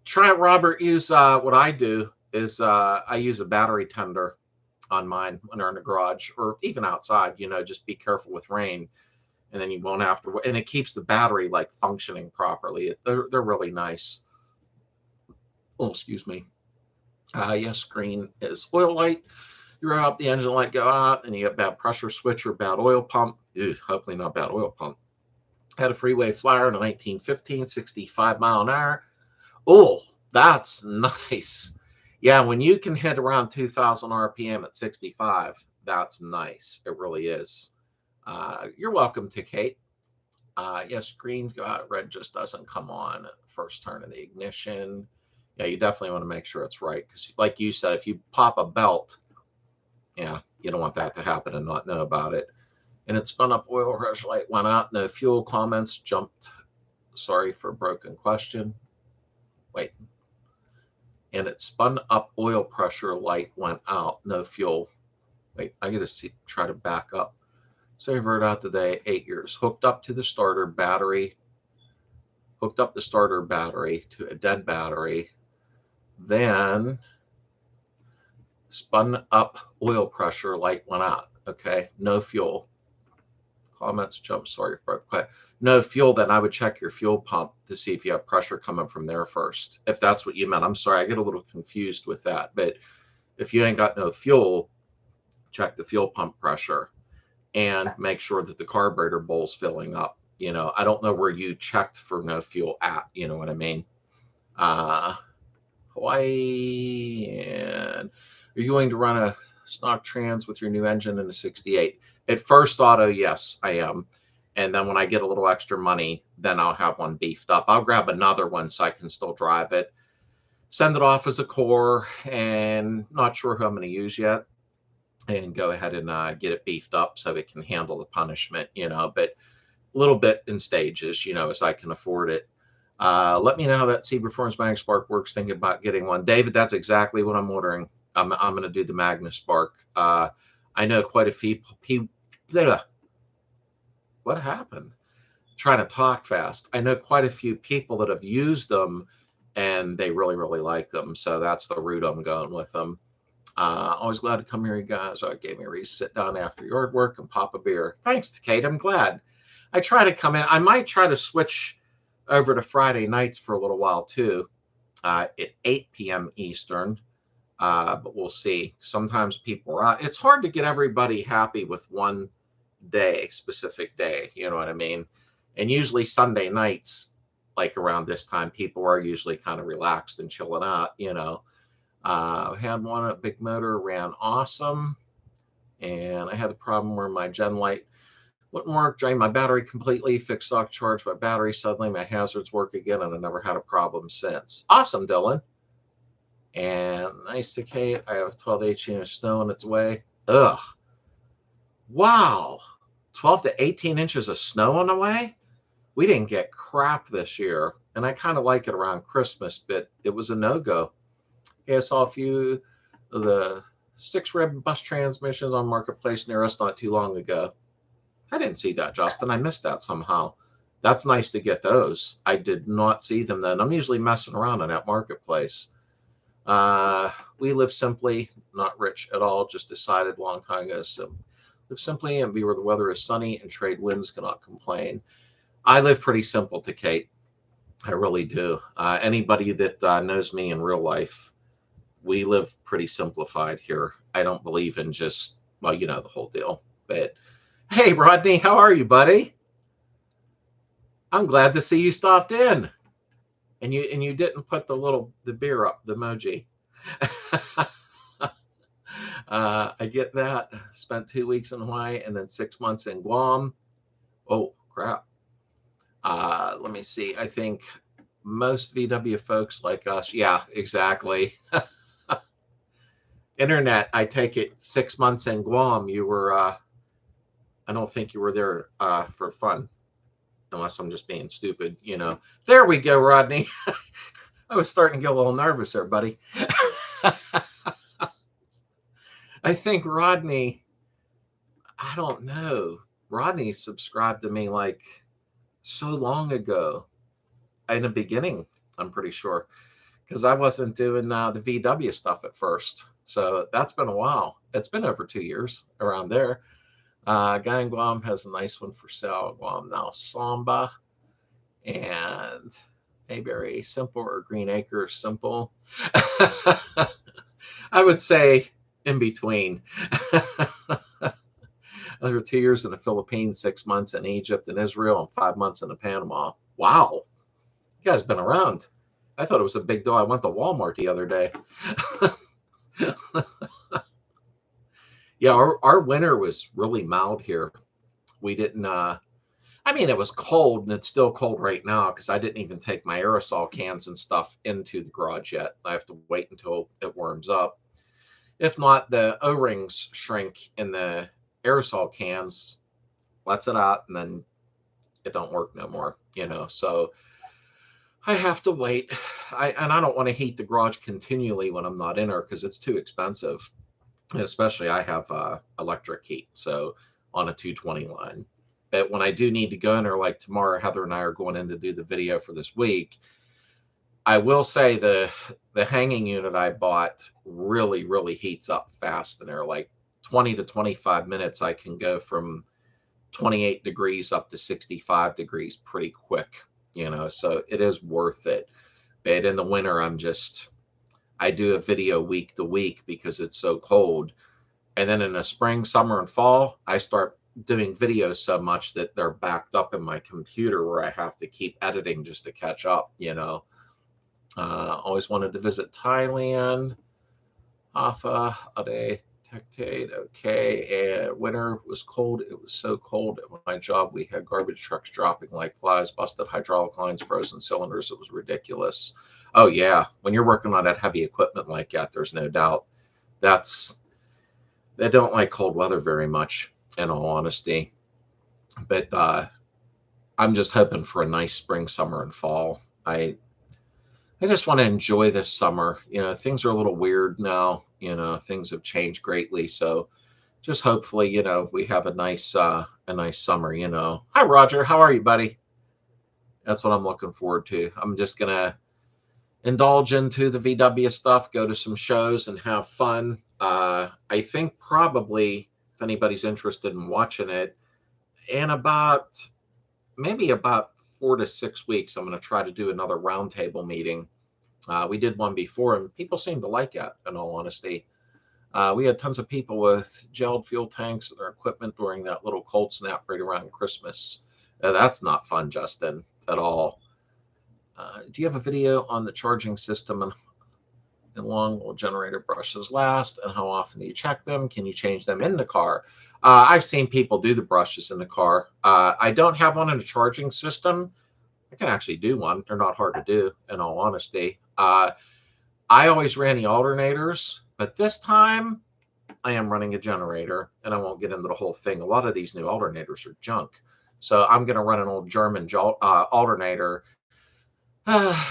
Try, Robert, use what I do is I use a battery tender on mine when they're in the garage or even outside. Just be careful with rain, and then you won't have to. And it keeps the battery like functioning properly. They're really nice. Oh, excuse me. Yes, green is oil light. You rev up the engine light, go out, and you get bad pressure switch or bad oil pump. Ew, hopefully not bad oil pump. Had a freeway flyer in 1915, 65 mile an hour. Oh, that's nice. Yeah, when you can hit around 2,000 RPM at 65, that's nice. It really is. You're welcome to Kate. Yes, green's go out, red just doesn't come on at first turn of the ignition. Yeah, you definitely want to make sure it's right because, like you said, if you pop a belt, yeah, you don't want that to happen and not know about it. And it spun up, oil rush light went out, no fuel, comments jumped. Sorry for a broken question. Wait. And it spun up, oil pressure light went out, no fuel. Wait, I gotta try to back up. So revert out today, 8 years. Hooked up to the starter battery. Hooked up the starter battery to a dead battery. Then spun up, oil pressure light went out. Okay, no fuel. Comments jump, sorry for no fuel, then I would check your fuel pump to see if you have pressure coming from there first. If that's what you meant. I'm sorry, I get a little confused with that. But if you ain't got no fuel, check the fuel pump pressure and make sure that the carburetor bowl's filling up. I don't know where you checked for no fuel at, you know what I mean? Hawaii, and are you going to run a stock trans with your new engine in a 68? At first auto, yes, I am. And then when I get a little extra money, then I'll have one beefed up. I'll grab another one so I can still drive it. Send it off as a core, and not sure who I'm going to use yet. And go ahead and get it beefed up so it can handle the punishment, but a little bit in stages, as I can afford it. Let me know how that CB Performance Mag Spark works. Thinking about getting one. David, that's exactly what I'm ordering. I'm going to do the Magna Spark. I know quite a few people. What happened? Trying to talk fast. I know quite a few people that have used them, and they really, really like them. So that's the route I'm going with them. Always glad to come here, you guys. Gave me a reason to sit down after yard work and pop a beer. Thanks to Kate. I'm glad. I try to come in. I might try to switch over to Friday nights for a little while too, at 8 p.m. Eastern. But we'll see. Sometimes people are out. It's hard to get everybody happy with one specific day. You know what I mean? And usually Sunday nights, like around this time, people are usually kind of relaxed and chilling out, had one at Big Motor, ran awesome. And I had the problem where my gen light wouldn't work, drained my battery completely, fixed stock charge my battery suddenly, my hazards work again, and I never had a problem since. Awesome, Dylan. And nice to Kate. I have 12 to 18 inches of snow on its way. Ugh. Wow. 12 to 18 inches of snow on the way? We didn't get crap this year. And I kind of like it around Christmas, but it was a no-go. I saw a few of the 6-rib bus transmissions on Marketplace near us not too long ago. I didn't see that, Justin. I missed that somehow. That's nice to get those. I did not see them then. I'm usually messing around on that Marketplace. We live simply, not rich at all, just decided a long time ago. So live simply and be where the weather is sunny and trade winds, cannot complain. I live pretty simple to Kate. I really do. Anybody that knows me in real life, we live pretty simplified here. I don't believe in just, well, the whole deal. But hey, Rodney, how are you, buddy? I'm glad to see you stopped in. And you didn't put the beer up, the emoji. I get that. Spent 2 weeks in Hawaii and then 6 months in Guam. Oh, crap. Let me see. I think most VW folks like us. Yeah, exactly. Internet, I take it 6 months in Guam. You were, I don't think you were there for fun, unless I'm just being stupid, you know. There we go, Rodney. I was starting to get a little nervous there, buddy. I think Rodney, I don't know. Rodney subscribed to me like so long ago in the beginning, I'm pretty sure, because I wasn't doing the VW stuff at first. So that's been a while. It's been over 2 years around there. Guy in Guam has a nice one for sale. Guam now Samba and Mayberry Simple or Green Acre Simple. I would say in between. Over 2 years in the Philippines, 6 months in Egypt and Israel, and 5 months in Panama. Wow. You guys been around. I thought it was a big deal. I went to Walmart the other day. Yeah, our winter was really mild here. We didn't, I mean, it was cold, and it's still cold right now because I didn't even take my aerosol cans and stuff into the garage yet. I have to wait until it warms up. If not, the O-rings shrink in the aerosol cans, lets it out, and then it don't work no more, you know. So I have to wait. And I don't want to heat the garage continually when I'm not in there because it's too expensive. Especially I have electric heat, so on a 220 line. But when I do need to go in there, like tomorrow, Heather and I are going in to do the video for this week. I will say the hanging unit I bought really, really heats up fast in there. Like 20 to 25 minutes, I can go from 28 degrees up to 65 degrees pretty quick, you know, so it is worth it. But in the winter, I do a video week to week because it's so cold. And then in the spring, summer, and fall, I start doing videos so much that they're backed up in my computer where I have to keep editing just to catch up, you know. Always wanted to visit Thailand. Haffa, Ade, Tectate, okay. And winter was cold. It was so cold at my job. We had garbage trucks dropping like flies, busted hydraulic lines, frozen cylinders. It was ridiculous. Oh, yeah. When you're working on that heavy equipment like that, there's no doubt. They don't like cold weather very much, in all honesty. But I'm just hoping for a nice spring, summer, and fall. I just want to enjoy this summer. You know, things are a little weird now. You know, things have changed greatly. So just hopefully, you know, we have a nice summer, you know. Hi, Roger. How are you, buddy? That's what I'm looking forward to. I'm just going to indulge into the VW stuff, go to some shows and have fun. I think probably if anybody's interested in watching it, in maybe about 4 to 6 weeks, I'm going to try to do another roundtable meeting. We did one before, and people seemed to like it, in all honesty. We had tons of people with gelled fuel tanks and their equipment during that little cold snap right around Christmas. That's not fun, Justin, at all. Do you have a video on the charging system and how long will generator brushes last, and how often do you check them? Can you change them in the car? I've seen people do the brushes in the car. I don't have one in the charging system. I can actually do one. They're not hard to do, in all honesty. I always ran the alternators, but this time I am running a generator, and I won't get into the whole thing. A lot of these new alternators are junk. So I'm going to run an old German alternator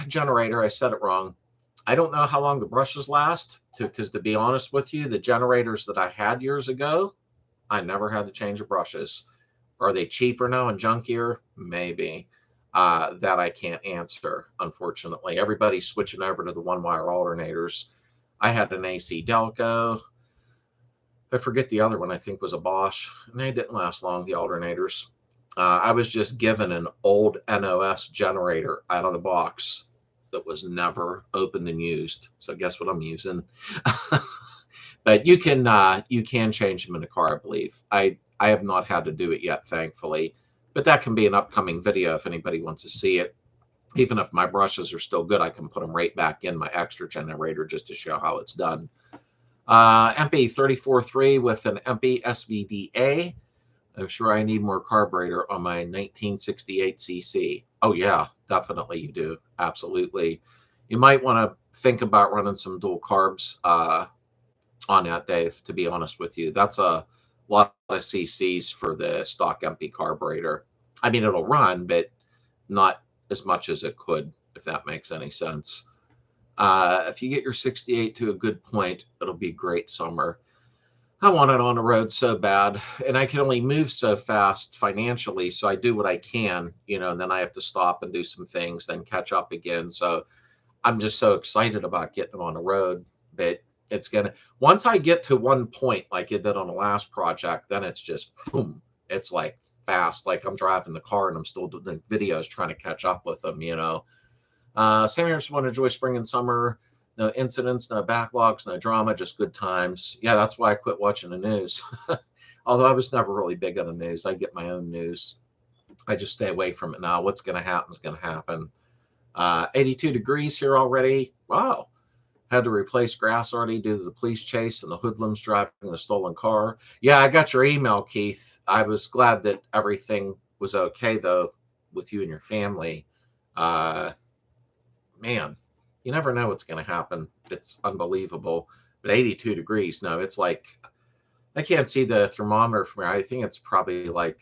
generator. I said it wrong. I don't know how long the brushes last, because to be honest with you, the generators that I had years ago, I never had to change the brushes. Are they cheaper now and junkier? Maybe. That I can't answer, unfortunately. Everybody's switching over to the one-wire alternators. I had an AC Delco. I forget the other one. I think was a Bosch. And they didn't last long, the alternators. I was just given an old NOS generator out of the box that was never opened and used. So guess what I'm using? But you can change them in the car, I believe. I have not had to do it yet, thankfully. But that can be an upcoming video if anybody wants to see it. Even if my brushes are still good, I can put them right back in my extra generator just to show how it's done. MP 34.3 with an MP SVDA. I'm sure I need more carburetor on my 1968cc. Oh yeah, definitely you do. Absolutely. You might want to think about running some dual carbs on that, Dave, to be honest with you. That's a lot of cc's for the stock empty carburetor. I mean, it'll run, but not as much as it could, if that makes any sense. If you get your 68 to a good point, it'll be great summer. I want it on the road so bad, and I can only move so fast financially. So I do what I can, and then I have to stop and do some things, then catch up again. So I'm just so excited about getting on the road. But once I get to one point, like it did on the last project, then it's just boom. It's like fast, like I'm driving the car and I'm still doing videos trying to catch up with them, Same here, just want to enjoy spring and summer. No incidents, no backlogs, no drama, just good times. Yeah, that's why I quit watching the news. Although I was never really big on the news. I get my own news. I just stay away from it now. What's going to happen is going to happen. 82 degrees here already. Wow. Had to replace grass already due to the police chase and the hoodlums driving a stolen car. Yeah, I got your email, Keith. I was glad that everything was okay, though, with you and your family. Man, you never know what's going to happen. It's unbelievable. But 82 degrees, no, it's like, I can't see the thermometer from here. I think it's probably like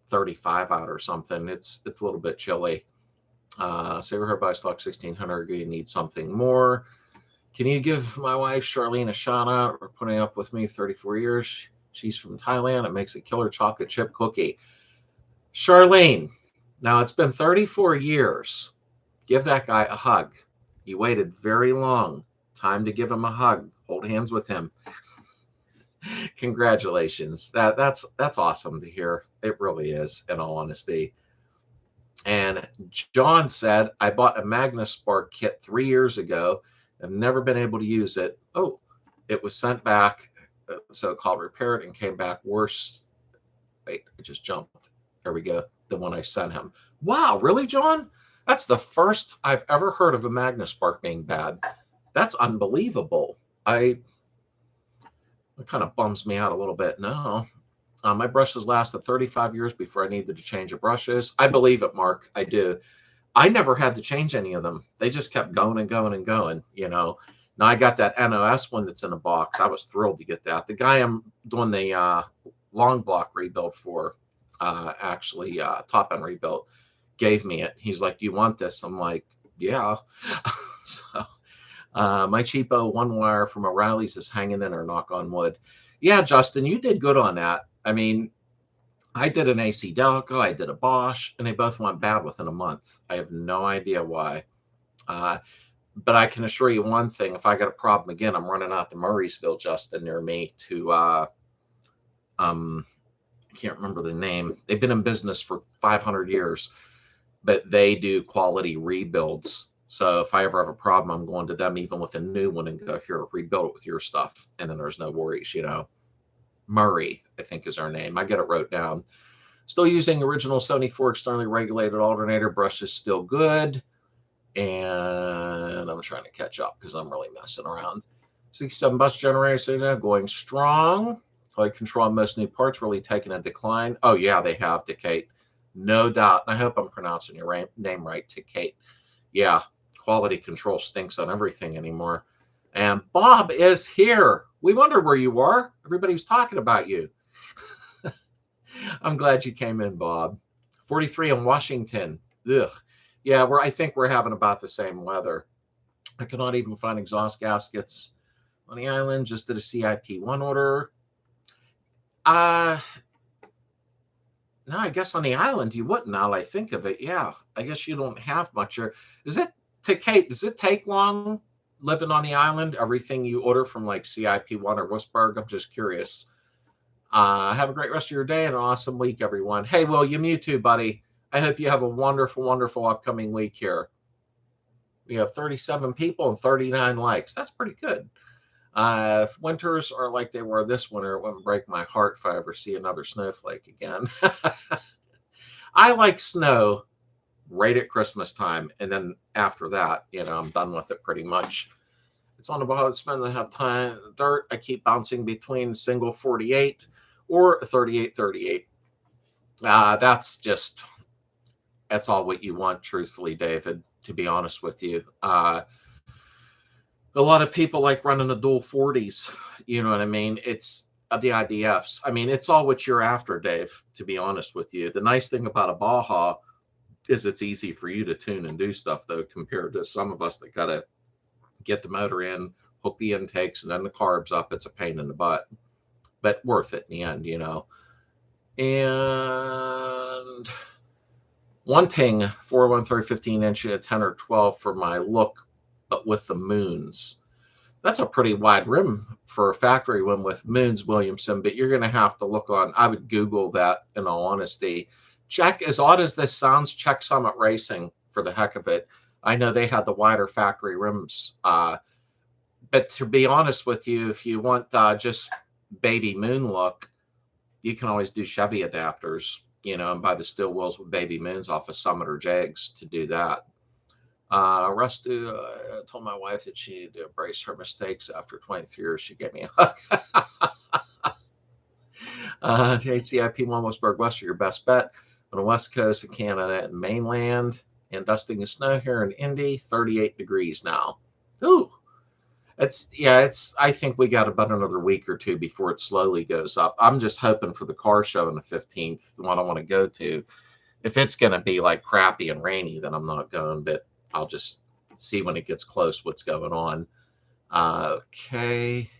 35 out or something. It's a little bit chilly. So we're here by stock 1600. You need something more. Can you give my wife Charlene a shout out for putting up with me 34 years? She's from Thailand. It makes a killer chocolate chip cookie. Charlene, now it's been 34 years. Give that guy a hug. He waited very long. Time to give him a hug. Hold hands with him. Congratulations. That's awesome to hear. It really is, in all honesty. And John said, I bought a MagnaSpark kit 3 years ago. I've never been able to use it. Oh, it was sent back, so-called repaired, and came back worse. Wait, it just jumped. There we go. The one I sent him. Wow, really, John? That's the first I've ever heard of a MagnaSpark being bad. That's unbelievable. It kind of bums me out a little bit. No, my brushes lasted 35 years before I needed to change the brushes. I believe it, Mark. I do. I never had to change any of them. They just kept going and going and going, Now I got that NOS one that's in the box. I was thrilled to get that. The guy I'm doing the long block rebuild for, top end rebuild, gave me it. He's like, do you want this? I'm like, yeah. So my cheapo one wire from O'Reilly's is hanging in there, knock on wood. Yeah, Justin, you did good on that. I mean, I did an AC Delco, I did a Bosch, and they both went bad within a month. I have no idea why. But I can assure you one thing. If I got a problem again, I'm running out to Murraysville, Justin, near me to, I can't remember the name. They've been in business for 500 years, but they do quality rebuilds. So if I ever have a problem, I'm going to them even with a new one and go, here, rebuild it with your stuff. And then there's no worries, Murray, I think is our name. I get it wrote down. Still using original 74 externally regulated alternator. Brush is still good. And I'm trying to catch up because I'm really messing around. 67 bus generators going strong. Quality control on most new parts really taking a decline. Oh, yeah, they have, to Kate. No doubt. I hope I'm pronouncing your name right, to Kate. Yeah, quality control stinks on everything anymore. And Bob is here. We wondered where you were. Everybody was talking about you. I'm glad you came in, Bob. 43 in Washington. Ugh. Yeah, I think we're having about the same weather. I cannot even find exhaust gaskets on the island. Just did a CIP1 order. No, I guess on the island you wouldn't. Now that I think of it, yeah. I guess you don't have much. Is it, to Kate, does it take long living on the island? Everything you order from like CIP1 or Wussberg? I'm just curious. Have a great rest of your day and an awesome week, everyone. Hey, William, you too, buddy. I hope you have a wonderful, wonderful upcoming week here. We have 37 people and 39 likes. That's pretty good. If winters are like they were this winter, it wouldn't break my heart if I ever see another snowflake again. I like snow right at Christmas time. And then after that, I'm done with it pretty much. It's on the bottom. Spend the have time dirt. I keep bouncing between single 48 or a 3838. That's all what you want, truthfully, David, to be honest with you. A lot of people like running the dual 40s. You know what I mean? It's the IDFs. I mean, it's all what you're after, Dave, to be honest with you. The nice thing about a Baja is it's easy for you to tune and do stuff, though, compared to some of us that got to get the motor in, hook the intakes, and then the carbs up. It's a pain in the butt, but worth it in the end, you know. And wanting 413 15-inch at 10 or 12 for my look, but with the moons. That's a pretty wide rim for a factory one with moons, Williamson, but you're going to have to look on. I would Google that in all honesty. Check, as odd as this sounds, check Summit Racing for the heck of it. I know they had the wider factory rims. But to be honest with you, if you want just baby moon look, you can always do Chevy adapters, you know, and buy the steel wheels with baby moons off of Summit or Jags to do that. Rusty told my wife that she needed to embrace her mistakes. After 23 years, she gave me a hug. JCIP Williamsburg West are your best bet on the west coast of Canada and mainland, and dusting the snow here in Indy, 38 degrees now. Ooh, I think we got about another week or two before it slowly goes up. I'm just hoping for the car show on the 15th, the one I want to go to. If it's going to be like crappy and rainy, then I'm not going, but I'll just see when it gets close what's going on. Okay.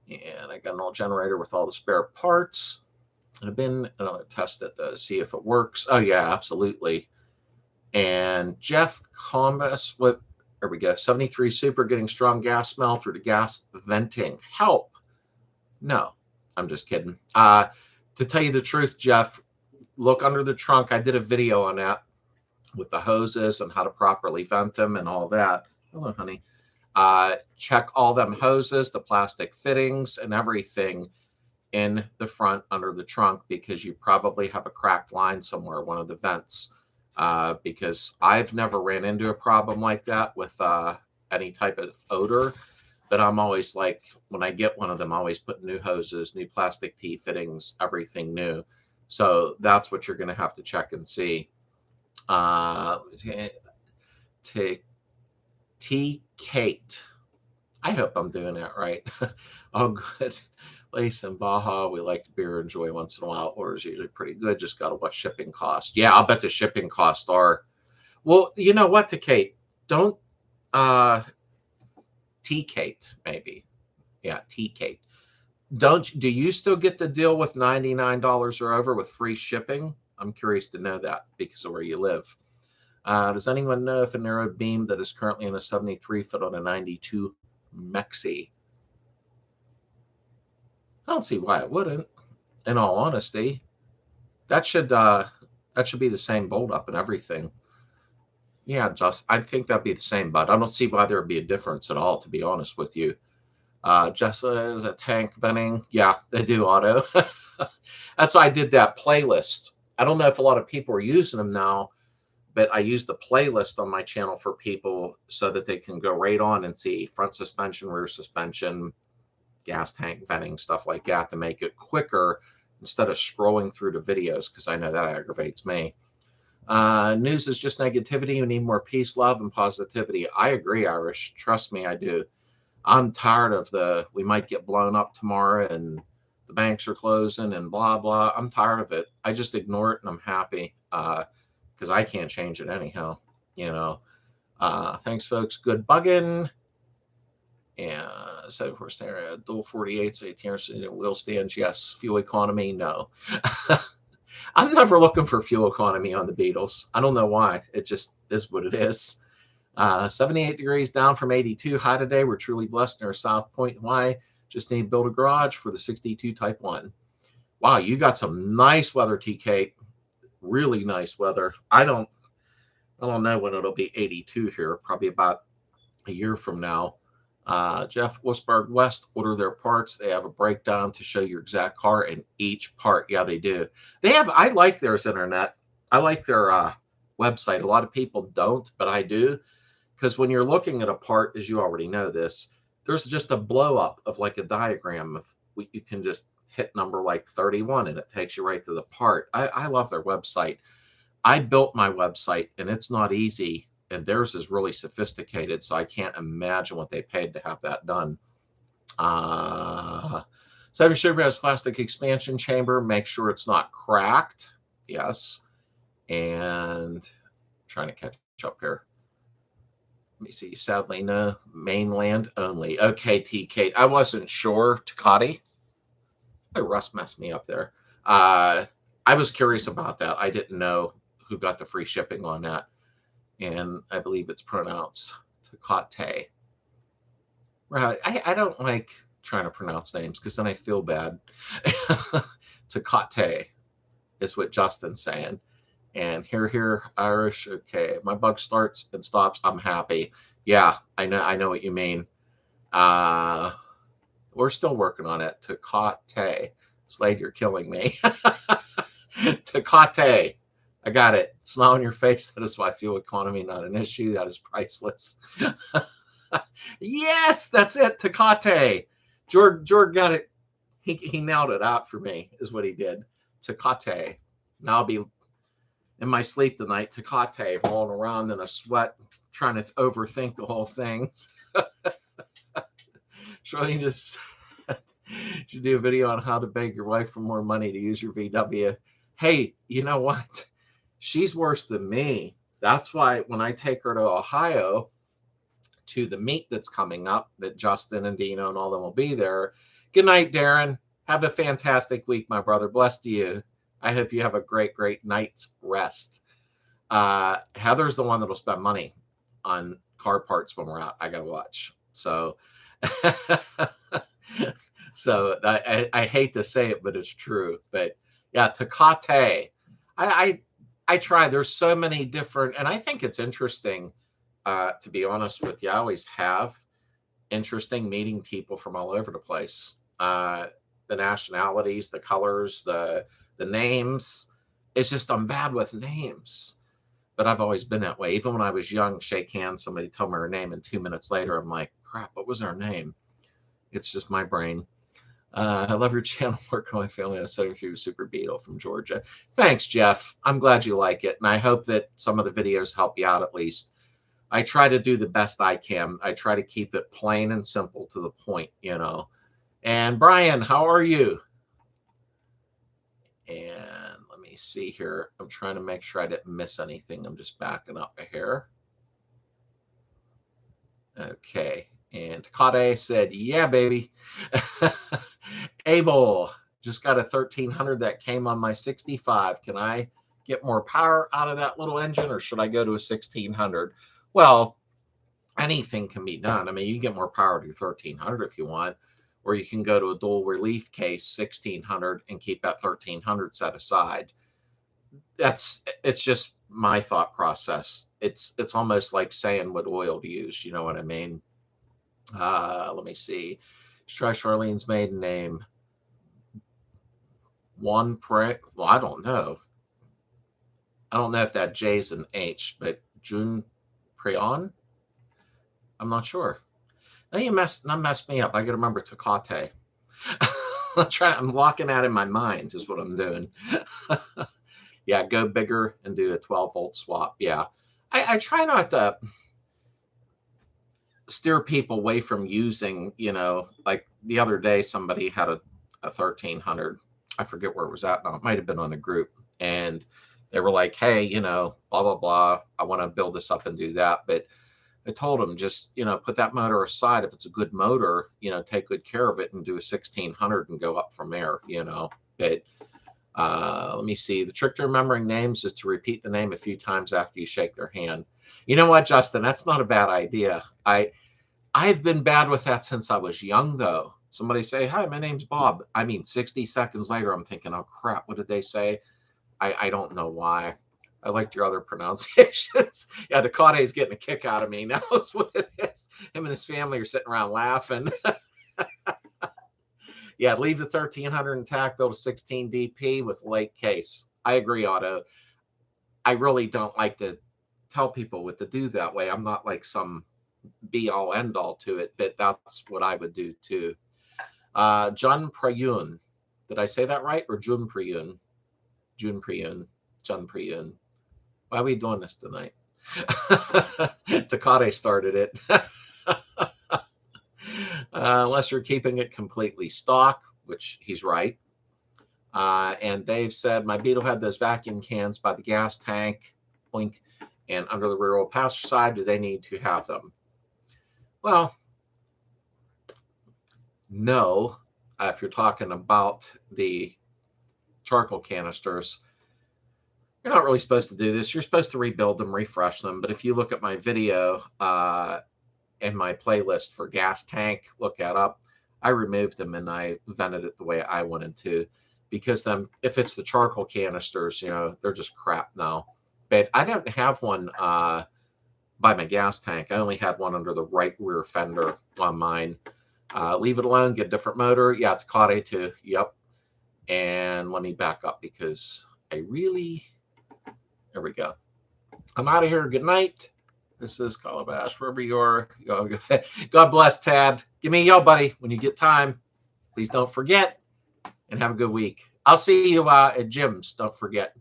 And I got an old generator with all the spare parts. And I'll test it to see if it works. Oh, yeah, absolutely. And Jeff Combus, there we go. 73 Super getting strong gas smell through the gas venting. Help. No, I'm just kidding. To tell you the truth, Jeff, look under the trunk. I did a video on that with the hoses and how to properly vent them and all that. Hello, honey. Check all them hoses, the plastic fittings and everything in the front under the trunk, because you probably have a cracked line somewhere, one of the vents. Because I've never ran into a problem like that with any type of odor. But I'm always like, when I get one of them, I always put new hoses, new plastic T fittings, everything new. So that's what you're going to have to check and see. T Kate. I hope I'm doing that right. Oh, good. Lace and Baja, we like to beer enjoy once in a while. Orders usually pretty good. Just got to watch shipping costs. Yeah, I'll bet the shipping costs are. Well, you know what, to Kate? Don't T Kate, maybe. Yeah, T Kate. Do you still get the deal with $99 or over with free shipping? I'm curious to know that because of where you live. Does anyone know if a narrowed beam that is currently in a 73 fit on a 92 Mexi? I don't see why it wouldn't. In all honesty, that should be the same bolt up and everything. Yeah, I think that'd be the same, but I don't see why there would be a difference at all, to be honest with you. Just as a tank venting, yeah, they do auto. That's why I did that playlist. I don't know if a lot of people are using them now, but I use the playlist on my channel for people so that they can go right on and see front suspension, rear suspension, gas tank venting, stuff like that, to make it quicker instead of scrolling through the videos, because I know that aggravates me. News is just negativity. We need more peace, love, and positivity. I agree, Irish. Trust me, I do. I'm tired of we might get blown up tomorrow and the banks are closing and blah, blah. I'm tired of it. I just ignore it and I'm happy because I can't change it anyhow, you know. Thanks, folks. Good bugging. And 74 stereo, dual 48s, 18 wheel stands. Yes. Fuel economy. No. I'm never looking for fuel economy on the Beetles. I don't know why. It just is what it is. 78 degrees down from 82 high today. We're truly blessed near South Point. Why? Just need to build a garage for the 62 Type 1. Wow, you got some nice weather, TK. Really nice weather. I don't know when it'll be 82 here. Probably about a year from now. Jeff Williamsburg West, order their parts. They have a breakdown to show your exact car in each part. Yeah, they do. I like their internet. I like their website. A lot of people don't, but I do. Because when you're looking at a part, as you already know this, there's just a blow up of like a diagram of you can just hit number like 31 and it takes you right to the part. I love their website. I built my website and it's not easy, and theirs is really sophisticated, so I can't imagine what they paid to have that done. Cyber Sugar has plastic expansion chamber. Make sure it's not cracked. Yes. And trying to catch up here. Let me see. Sadly, no. Mainland only. Okay, T. Kate. I wasn't sure. Takati. Oh, Russ messed me up there. I was curious about that. I didn't know who got the free shipping on that. And I believe it's pronounced Takate. Right. I don't like trying to pronounce names because then I feel bad. Takate is what Justin's saying. And here, Irish. Okay, my bug starts and stops. I'm happy. Yeah, I know what you mean. We're still working on it. Takate. Slade, you're killing me. Takate. I got it. Smile on your face. That is why fuel economy not an issue. That is priceless. Yes, that's it. Takate. George got it. He nailed it out for me, is what he did. Takate. Now I'll be in my sleep tonight. Takate, rolling around in a sweat, trying to overthink the whole thing. Shirley just should do a video on how to beg your wife for more money to use your VW. Hey, you know what? She's worse than me. That's why when I take her to Ohio to the meet that's coming up, that Justin and Dino and all them will be there. Good night, Darren. Have a fantastic week, my brother. Blessed to you. I hope you have a great, great night's rest. Heather's the one that'll spend money on car parts when we're out. I got to watch. So, so I hate to say it, but it's true. But yeah, Takate. I try. There's so many different, and I think it's interesting. To be honest with you, I always have interesting meeting people from all over the place. The nationalities, the colors, the names. It's just I'm bad with names, but I've always been that way. Even when I was young, shake hands, somebody told me her name, and 2 minutes later, I'm like, crap, what was her name? It's just my brain. I love your channel. Working on my family. I was setting through Super Beetle from Georgia. Thanks, Jeff. I'm glad you like it, and I hope that some of the videos help you out at least. I try to do the best I can. I try to keep it plain and simple to the point, you know. And Brian, how are you? And let me see here. I'm trying to make sure I didn't miss anything. I'm just backing up here. Okay. And Takade said, yeah, baby. Abel, just got a 1300 that came on my 65. Can I get more power out of that little engine, or should I go to a 1600? Well, anything can be done. I mean, you can get more power to your 1300 if you want, or you can go to a dual relief case 1600 and keep that 1300 set aside. It's just my thought process. It's almost like saying what oil to use. You know what I mean? Let me see. Try Charlene's maiden name. Well, I don't know. I don't know if that J's an H, but June Prion? I'm not sure. Now you messed me up. I got to remember Takate. I'm locking that in my mind is what I'm doing. Yeah, go bigger and do a 12-volt swap. Yeah. I try not to steer people away from using, you know, like the other day somebody had a 1300. I forget where it was at now. It might have been on a group. And they were like, hey, you know, blah, blah, blah. I want to build this up and do that. But I told them just, you know, put that motor aside. If it's a good motor, you know, take good care of it and do a 1600 and go up from there, you know. But let me see. The trick to remembering names is to repeat the name a few times after you shake their hand. You know what, Justin? That's not a bad idea. I've been bad with that since I was young, though. Somebody say, hi, my name's Bob. I mean, 60 seconds later, I'm thinking, oh, crap, what did they say? I don't know why. I liked your other pronunciations. Yeah, Dakate's getting a kick out of me. Now knows what it is. Him and his family are sitting around laughing. Yeah, leave the 1300 intact, build a 16 DP with late case. I agree, Otto. I really don't like to tell people what to do that way. I'm not like some be-all, end-all to it, but that's what I would do too. John Prayun. Did I say that right? Or Junpriyun? Junpriyun. Junpriyun. Why are we doing this tonight? Takate started it. Unless you're keeping it completely stock, which he's right. And Dave said, my Beetle had those vacuum cans by the gas tank, blink, and under the rear wheel passenger side. Do they need to have them? Well, no. If you're talking about the charcoal canisters, you're not really supposed to do this. You're supposed to rebuild them, refresh them. But if you look at my video in my playlist for gas tank, look that up. I removed them and I vented it the way I wanted to, because then if it's the charcoal canisters, you know, they're just crap now. But I don't have one by my gas tank. I only had one under the right rear fender on mine. Leave it alone, get a different motor. Yeah, it's Takate too. Yep. And let me back up because I really, there we go. I'm out of here. Good night. This is Calabash, wherever you are. God bless, Tad. Give me a yell, buddy, when you get time. Please don't forget, and have a good week. I'll see you at Jim's. Don't forget.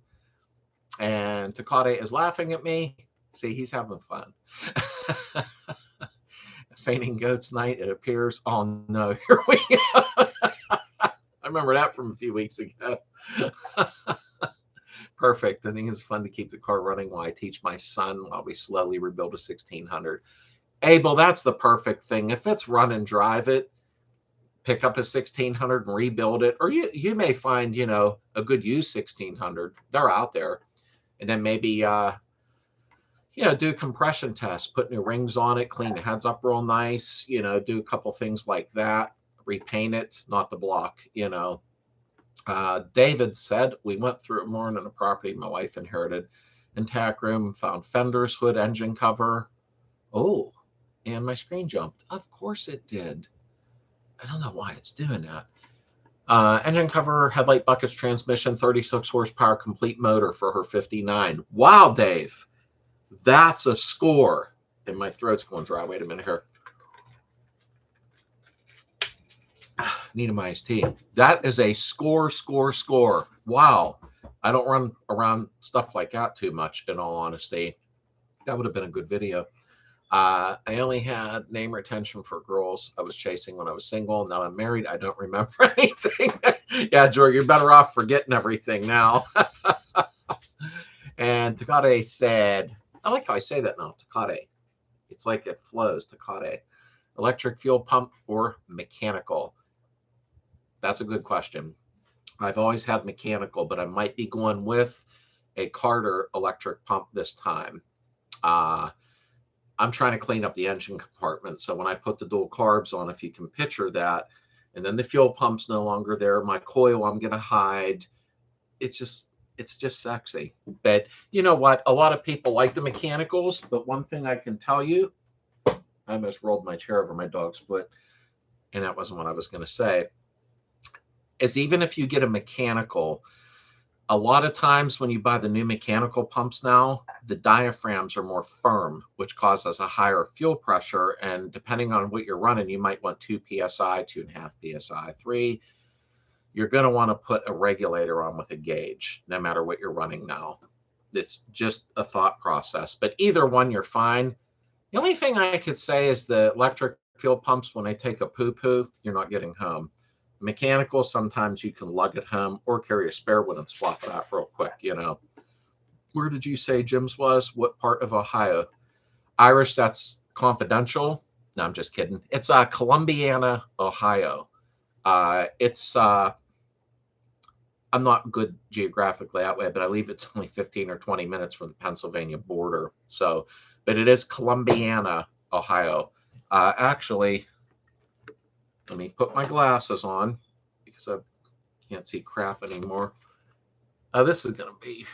And Takate is laughing at me. See, he's having fun. Fainting Goats Night, it appears. Oh, no. Here we go. I remember that from a few weeks ago. Perfect. I think it's fun to keep the car running while I teach my son while we slowly rebuild a 1600. Abel, that's the perfect thing. If it's run and drive it, pick up a 1600 and rebuild it. Or you may find, you know, a good used 1600. They're out there. And then maybe, you know, do compression tests, put new rings on it, clean the heads up real nice, you know, do a couple things like that, repaint it, not the block, you know. David said, we went through it more than a property my wife inherited. In tack room, found fenders, hood, engine cover. Oh, and my screen jumped. Of course it did. I don't know why it's doing that. Engine cover, headlight buckets, transmission, 36 horsepower, complete motor for her 59. Wow, Dave. That's a score. And my throat's going dry. Wait a minute here. Need a iced tea. That is a score. Wow. I don't run around stuff like that too much, in all honesty. That would have been a good video. I only had name retention for girls I was chasing when I was single. Now I'm married. I don't remember anything. Yeah, George, you're better off forgetting everything now. And Takate said, I like how I say that now, Takate. It's like it flows, Takate. Electric fuel pump or mechanical? That's a good question. I've always had mechanical, but I might be going with a Carter electric pump this time. I'm trying to clean up the engine compartment. So when I put the dual carbs on, if you can picture that, and then the fuel pump's no longer there, my coil I'm going to hide. It's just sexy. But you know what? A lot of people like the mechanicals, but one thing I can tell you, I almost rolled my chair over my dog's foot, and that wasn't what I was going to say, is even if you get a mechanical, a lot of times when you buy the new mechanical pumps now, the diaphragms are more firm, which causes a higher fuel pressure. And depending on what you're running, you might want 2 PSI, 2.5 PSI, 3. You're going to want to put a regulator on with a gauge, no matter what you're running now. It's just a thought process. But either one, you're fine. The only thing I could say is the electric fuel pumps, when they take a poo-poo, you're not getting home. Mechanical, sometimes you can lug it home or carry a spare one and swap it out real quick, you know. Where did you say Jim's was? What part of Ohio? Irish, that's confidential. No, I'm just kidding. It's Columbiana, Ohio. It's I'm not good geographically that way, but I believe it's only 15 or 20 minutes from the Pennsylvania border. So, but it is Columbiana, Ohio. Actually, let me put my glasses on because I can't see crap anymore. This is going to be,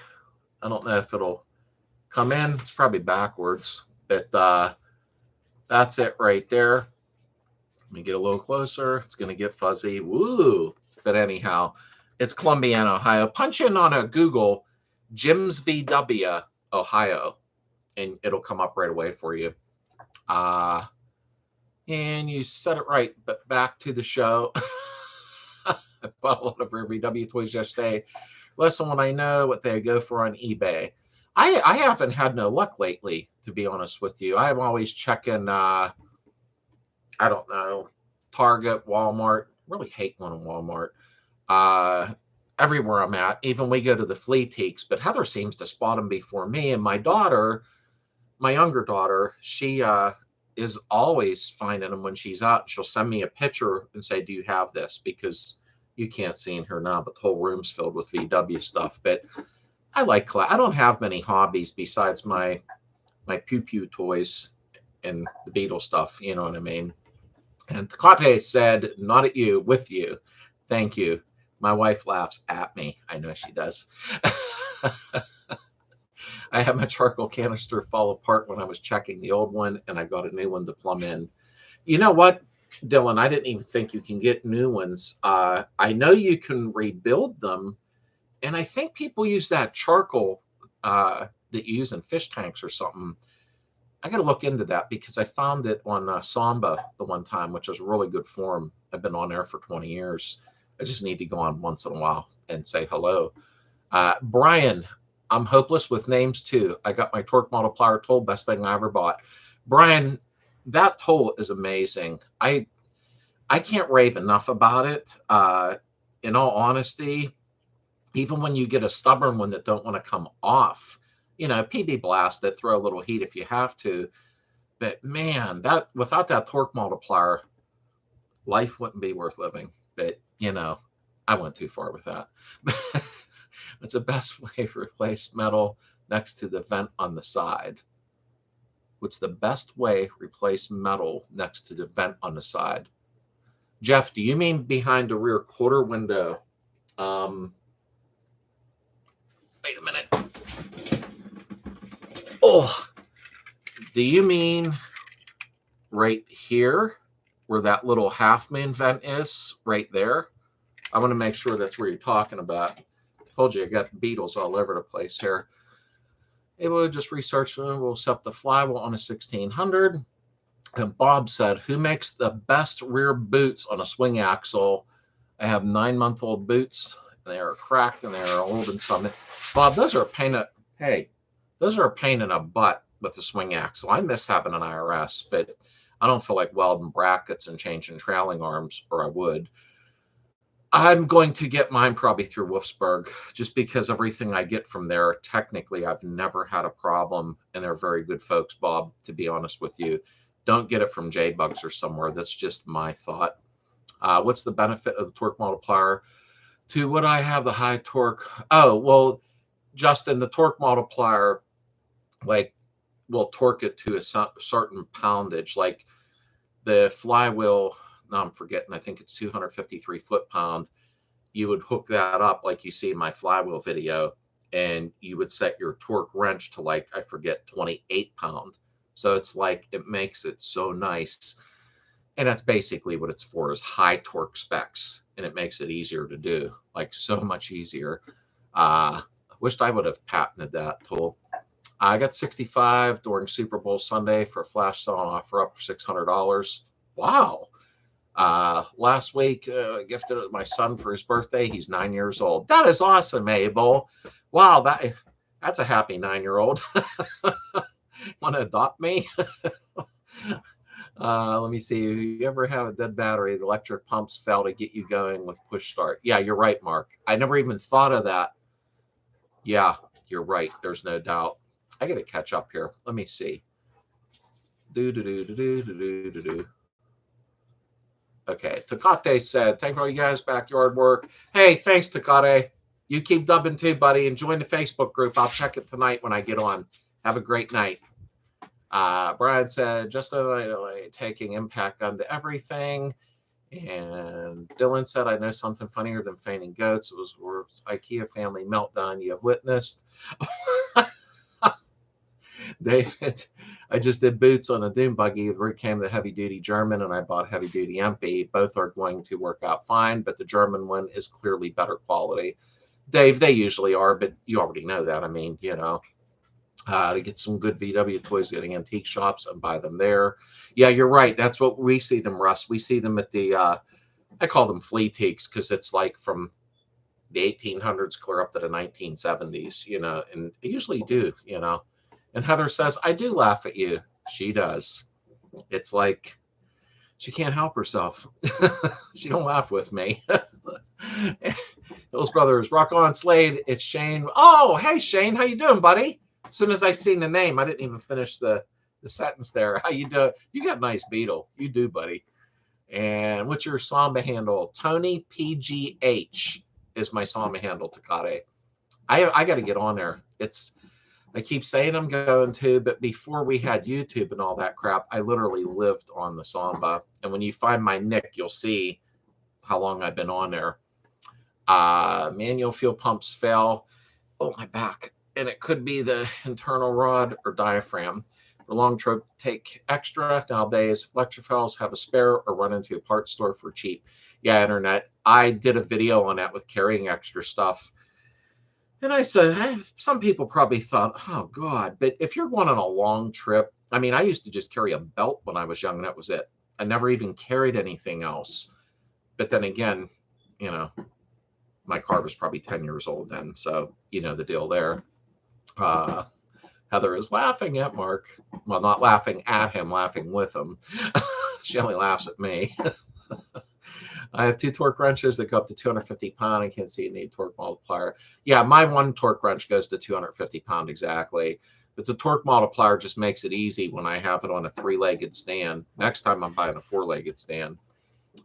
I don't know if it'll come in. It's probably backwards, but that's it right there. Let me get a little closer. It's going to get fuzzy. Woo! But anyhow, it's Columbiana, Ohio. Punch in on a Google, Jim's VW, Ohio, and it'll come up right away for you. And you said it right, but back to the show. I bought a lot of rare VW toys yesterday. Less than what I know what they go for on eBay. I haven't had no luck lately, to be honest with you. I'm always checking, I don't know, Target, Walmart. Really hate going to Walmart. Everywhere I'm at, even we go to the flea teaks, but Heather seems to spot them before me. And my daughter, my younger daughter, she is always finding them when she's out. She'll send me a picture and say, "Do you have this?" Because you can't see in here now, but the whole room's filled with VW stuff. But I like, I don't have many hobbies besides my Pew Pew toys and the Beetle stuff. You know what I mean? And Takate said, "Not at you, with you." Thank you. My wife laughs at me. I know she does. I had my charcoal canister fall apart when I was checking the old one, and I got a new one to plumb in. You know what, Dylan? I didn't even think you can get new ones. I know you can rebuild them, and I think people use that charcoal that you use in fish tanks or something. I got to look into that because I found it on Samba the one time, which is a really good forum. I've been on there for 20 years. I just need to go on once in a while and say hello. Brian, I'm hopeless with names too. I got my torque multiplier tool, best thing I ever bought. Brian, that tool is amazing. I can't rave enough about it. In all honesty, even when you get a stubborn one that don't want to come off, you know, PB blast it, throw a little heat if you have to. But man, that without that torque multiplier, life wouldn't be worth living. But you know, I went too far with that. It's the best way to replace metal next to the vent on the side. What's the best way to replace metal next to the vent on the side? Jeff, do you mean behind the rear quarter window? Wait a minute. Oh, do you mean right here where that little half moon vent is? Right there? I want to make sure that's where you're talking about. Told you I got beetles all over the place here. Able to just research them. We'll set the flywheel on a 1600. And Bob said, "Who makes the best rear boots on a swing axle?" I have 9-month-old boots. They are cracked and they are old and something. Bob, those are a pain in, hey, those are a pain in a butt with the swing axle. I miss having an IRS, but I don't feel like welding brackets and changing trailing arms, or I would. I'm going to get mine probably through Wolfsburg, just because everything I get from there, technically, I've never had a problem, and they're very good folks, Bob, to be honest with you. Don't get it from J-Bugs or somewhere. That's just my thought. What's the benefit of the torque multiplier? To what I have the high torque. Oh, well, Justin, the torque multiplier, like, will torque it to a certain poundage. Like the flywheel, now I'm forgetting, I think it's 253 foot-pound. You would hook that up like you see in my flywheel video, and you would set your torque wrench to, like, I forget, 28 pound. So it's like, it makes it so nice. And that's basically what it's for, is high torque specs. And it makes it easier to do, like so much easier. Wished I would have patented that tool. I got 65 during Super Bowl Sunday for a flash sale offer up for $600. Wow. Last week, I gifted it to my son for his birthday. He's 9 years old. That is awesome, Abel. Wow, that's a happy 9-year-old. Want to adopt me? Let me see. You ever have a dead battery? The electric pumps fail to get you going with push start. Yeah, you're right, Mark. I never even thought of that. Yeah, you're right. There's no doubt. I got to catch up here. Let me see. Okay, Takate said, "Thank you for all you guys' backyard work." Hey, thanks, Takate. You keep dubbing too, buddy, and join the Facebook group. I'll check it tonight when I get on. Have a great night. Brian said, "Just taking impact onto everything." And Dylan said, "I know something funnier than fainting goats. It was worst IKEA family meltdown you have witnessed." David, I just did boots on a dune buggy. Where came the heavy duty German, and I bought heavy duty MP. Both are going to work out fine, but the German one is clearly better quality. Dave, they usually are, but you already know that. I mean, you know, to get some good VW toys, getting antique shops and buy them there. Yeah, you're right. That's what we see them, Russ. We see them at the I call them flea teaks because it's like from the 1800s clear up to the 1970s, you know, and they usually do, you know. And Heather says, I do laugh at you. She does. It's like she can't help herself. She don't laugh with me. Those brothers, rock on, Slade. It's Shane. Oh, hey, Shane. How you doing, buddy? As soon as I seen the name, I didn't even finish the sentence there. How you doing? You got a nice Beetle. You do, buddy. And what's your Samba handle? Tony PGH is my Samba handle, Takate. I got to get on there. I keep saying I'm going to, but before we had YouTube and all that crap, I literally lived on the Samba. And when you find my nick, you'll see how long I've been on there. Manual fuel pumps fail. Oh, my back. And it could be the internal rod or diaphragm. For long trip, take extra. Nowadays, electrophiles have a spare or run into a parts store for cheap. Yeah, internet. I did a video on that with carrying extra stuff. And I said, some people probably thought, oh, God. But if you're going on a long trip, I mean, I used to just carry a belt when I was young, and that was it. I never even carried anything else. But then again, you know, my car was probably 10 years old then. So, you know, the deal there. Heather is laughing at Mark. Well, not laughing at him, laughing with him. She only laughs at me. I have 2 torque wrenches that go up to 250 pounds. I can't see the torque multiplier. Yeah, my one torque wrench goes to 250 pounds exactly. But the torque multiplier just makes it easy when I have it on a 3-legged stand. Next time I'm buying a 4-legged stand.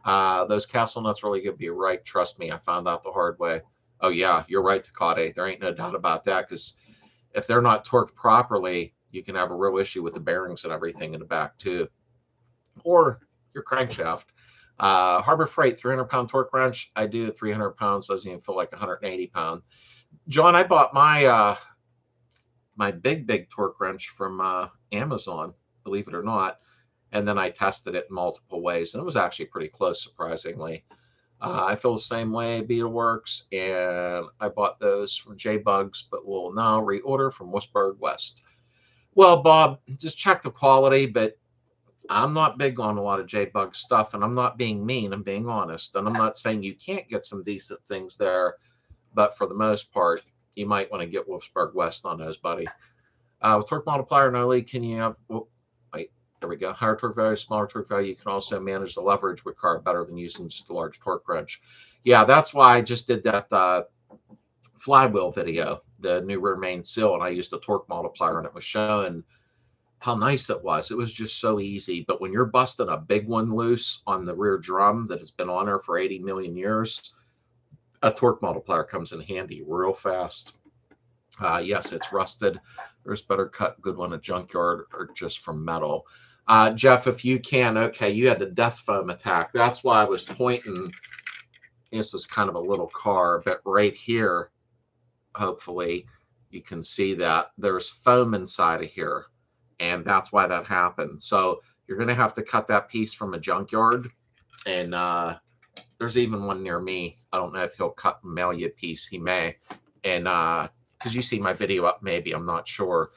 Those castle nuts really could be right. Trust me, I found out the hard way. Oh, yeah, you're right, Takate. There ain't no doubt about that, because if they're not torqued properly, you can have a real issue with the bearings and everything in the back, too. Or your crankshaft. Harbor Freight 300-pound torque wrench. I do 300 pounds. Doesn't even feel like 180 pounds. John, I bought my my big torque wrench from Amazon, believe it or not, and then I tested it in multiple ways, and it was actually pretty close, surprisingly. I feel the same way. Beetle works, and I bought those from J-Bugs, but will now reorder from Westburg West. Well, Bob, just check the quality, but I'm not big on a lot of J-Bug stuff, and I'm not being mean. I'm being honest, and I'm not saying you can't get some decent things there, but for the most part, you might want to get Wolfsburg West on those, buddy. With torque multiplier, no lead, can you have, oh, wait, there we go. Higher torque value, smaller torque value. You can also manage the leverage with car better than using just a large torque wrench. Yeah, that's why I just did that flywheel video, the new rear main seal, and I used a torque multiplier, and it was showing how nice it was. It was just so easy. But when you're busting a big one loose on the rear drum that has been on there for 80 million years, a torque multiplier comes in handy real fast. Yes, it's rusted. There's better cut good one at junkyard or just from metal. Jeff, if you can, okay, you had the death foam attack. That's why I was pointing. This is kind of a little car, but right here, hopefully you can see that there's foam inside of here. And that's why that happened. So you're going to have to cut that piece from a junkyard. And there's even one near me. I don't know if he'll cut and mail you a piece. He may. And because you see my video up, maybe. I'm not sure.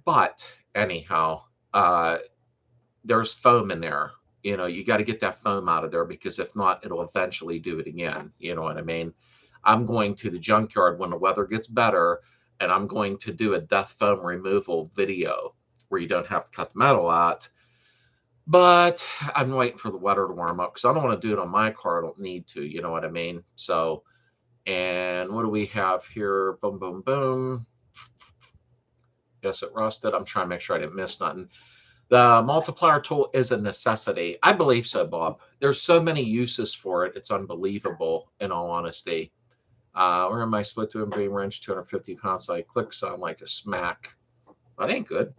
But anyhow, there's foam in there. You know, you got to get that foam out of there, because if not, it'll eventually do it again. You know what I mean? I'm going to the junkyard when the weather gets better, and I'm going to do a death foam removal video where you don't have to cut the metal out. But I'm waiting for the weather to warm up, because I don't want to do it on my car. I don't need to, you know what I mean? So, and what do we have here? Boom, boom, boom. Yes, it rusted. I'm trying to make sure I didn't miss nothing. The multiplier tool is a necessity. I believe so, Bob. There's so many uses for it. It's unbelievable, in all honesty. Where am I split to a beam wrench, 250 pounds? I click sound like a smack. That ain't good.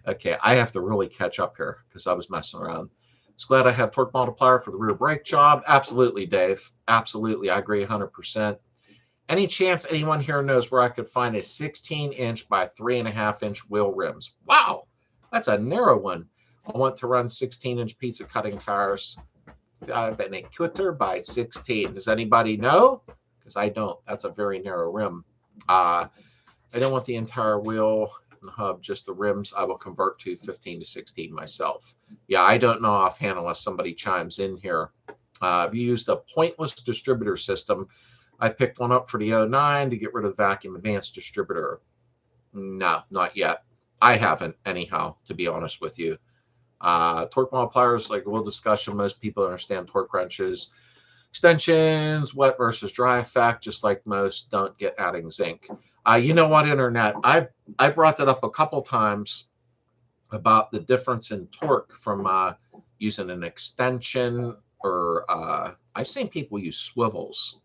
Okay, I have to really catch up here because I was messing around. Just glad I have torque multiplier for the rear brake job. Absolutely, Dave. Absolutely. I agree 100%. Any chance anyone here knows where I could find a 16-inch by 3.5-inch wheel rims? Wow, that's a narrow one. I want to run 16-inch pizza cutting tires. I've an Equator by 16. Does anybody know? Because I don't. That's a very narrow rim. I don't want the entire wheel. and hub, just the rims, I will convert to 15 to 16 myself. Yeah, I don't know offhand unless somebody chimes in here. I've used a pointless distributor system. I picked one up for the 09 to get rid of the vacuum advanced distributor. No, not yet. I haven't, anyhow, to be honest with you. Torque multipliers, like we'll discussion, most people understand torque wrenches. Extensions, wet versus dry effect, just like most, don't get adding zinc. You know what, Internet? I brought that up a couple times about the difference in torque from using an extension or I've seen people use swivels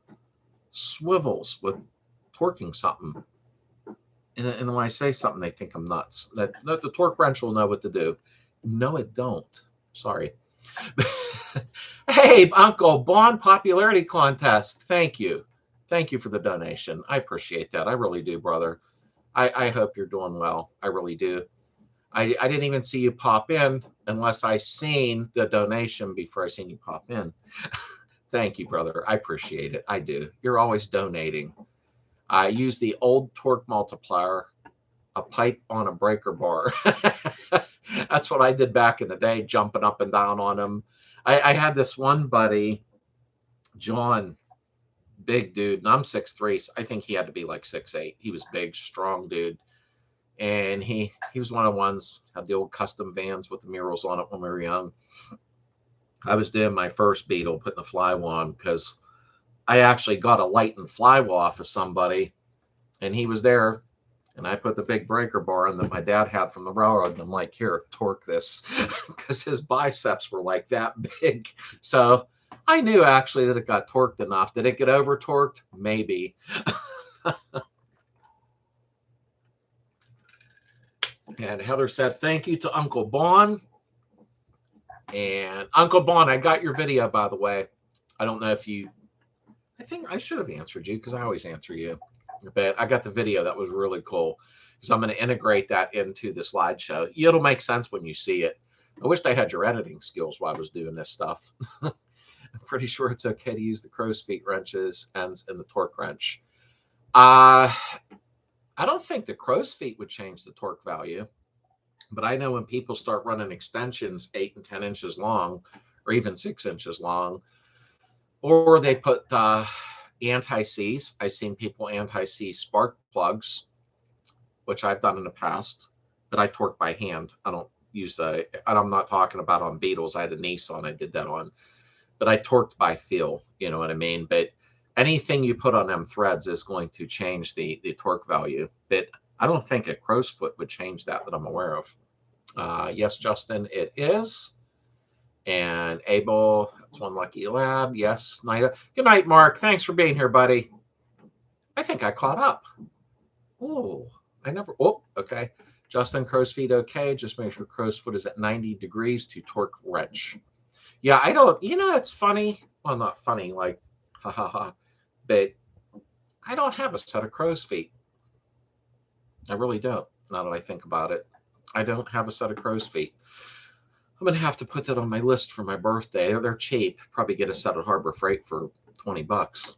with torquing something. And when I say something, they think I'm nuts. That the torque wrench will know what to do. No, it don't. Sorry. Hey, Uncle Bon, popularity contest. Thank you. Thank you for the donation. I appreciate that. I really do, brother. I hope you're doing well. I really do. I didn't even see you pop in unless I seen the donation before I seen you pop in. Thank you, brother. I appreciate it. I do. You're always donating. I use the old torque multiplier, a pipe on a breaker bar. That's what I did back in the day, jumping up and down on them. I had this one buddy, John, big dude, and I'm 6'3", so I think he had to be like 6'8". He was big, strong dude. And he was one of the ones, had the old custom vans with the murals on it when we were young. I was doing my first Beetle, putting the flywheel on, because I actually got a light and flywheel off of somebody, and he was there, and I put the big breaker bar in that my dad had from the railroad, and I'm like, here, torque this, because his biceps were like that big. So I knew actually that it got torqued enough. Did it get over torqued? Maybe. And Heather said, thank you to Uncle Bon. And Uncle Bon, I got your video, by the way. I don't know if you, I think I should have answered you because I always answer you. But I got the video. That was really cool. So I'm going to integrate that into the slideshow. It'll make sense when you see it. I wished I had your editing skills while I was doing this stuff. I'm pretty sure it's okay to use the crow's feet wrenches ends in the torque wrench. I don't think the crow's feet would change the torque value, but I know when people start running extensions 8 and 10 inches long, or even 6 inches long, or they put anti-seize. I've seen people anti-seize spark plugs, which I've done in the past, but I torque by hand. I don't use and I'm not talking about on Beetles. I had a Nissan I did that on, but I torqued by feel, you know what I mean? But anything you put on them threads is going to change the torque value. But I don't think a crow's foot would change that I'm aware of. Yes, Justin, it is. And Abel, that's one lucky lad. Yes, Nida. Good night, Mark. Thanks for being here, buddy. I think I caught up. Oh, okay. Justin, crow's feet okay. Just make sure crow's foot is at 90 degrees to torque wrench. Yeah, I don't, it's funny. Well, not funny, like, ha ha ha. But I don't have a set of crow's feet. I really don't, now that I think about it. I don't have a set of crow's feet. I'm going to have to put that on my list for my birthday. They're cheap. Probably get a set at Harbor Freight for $20.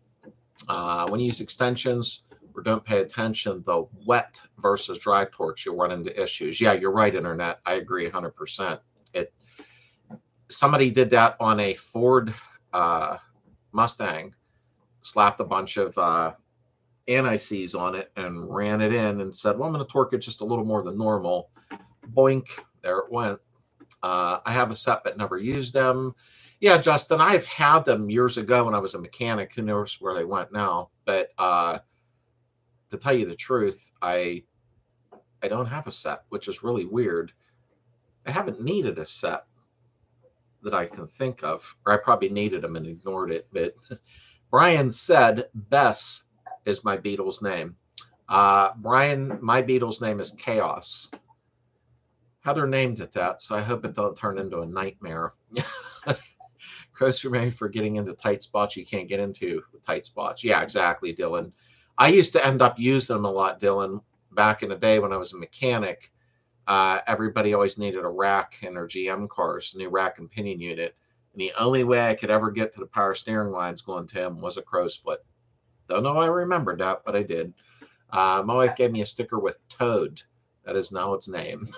When you use extensions or don't pay attention, the wet versus dry torques, you'll run into issues. Yeah, you're right, Internet. I agree 100%. Somebody did that on a Ford Mustang, slapped a bunch of anti-seize on it and ran it in and said, well, I'm going to torque it just a little more than normal. Boink, there it went. I have a set but never used them. Yeah, Justin, I've had them years ago when I was a mechanic. Who knows where they went now? But to tell you the truth, I don't have a set, which is really weird. I haven't needed a set that I can think of, or I probably needed them and ignored it. But Brian said Bess is my Beetle's name. Brian, my Beetle's name is Chaos. Heather named it that, so I hope it don't turn into a nightmare. Crow's feet for getting into tight spots you can't get into tight spots. Yeah, exactly, Dylan. I used to end up using them a lot, Dylan, back in the day when I was a mechanic. Everybody always needed a rack in their GM cars, new rack and pinion unit. And the only way I could ever get to the power steering lines going to them was a crow's foot. Don't know I remembered that, but I did. My wife gave me a sticker with Toad That is now its name.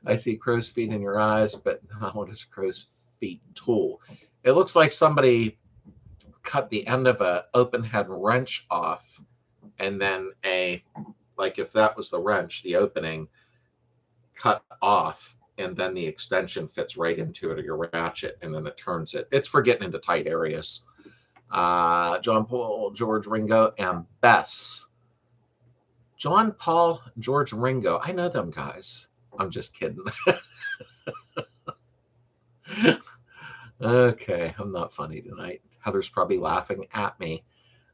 I see crow's feet in your eyes, but what is a crow's feet tool? It looks like somebody cut the end of a open head wrench off, and then like if that was the wrench, the opening cut off, and then the extension fits right into it, or your ratchet, and then it turns it. It's for getting into tight areas. John Paul, George Ringo, and Bess. John Paul, George Ringo. I know them guys. I'm just kidding. Okay, I'm not funny tonight. Heather's probably laughing at me.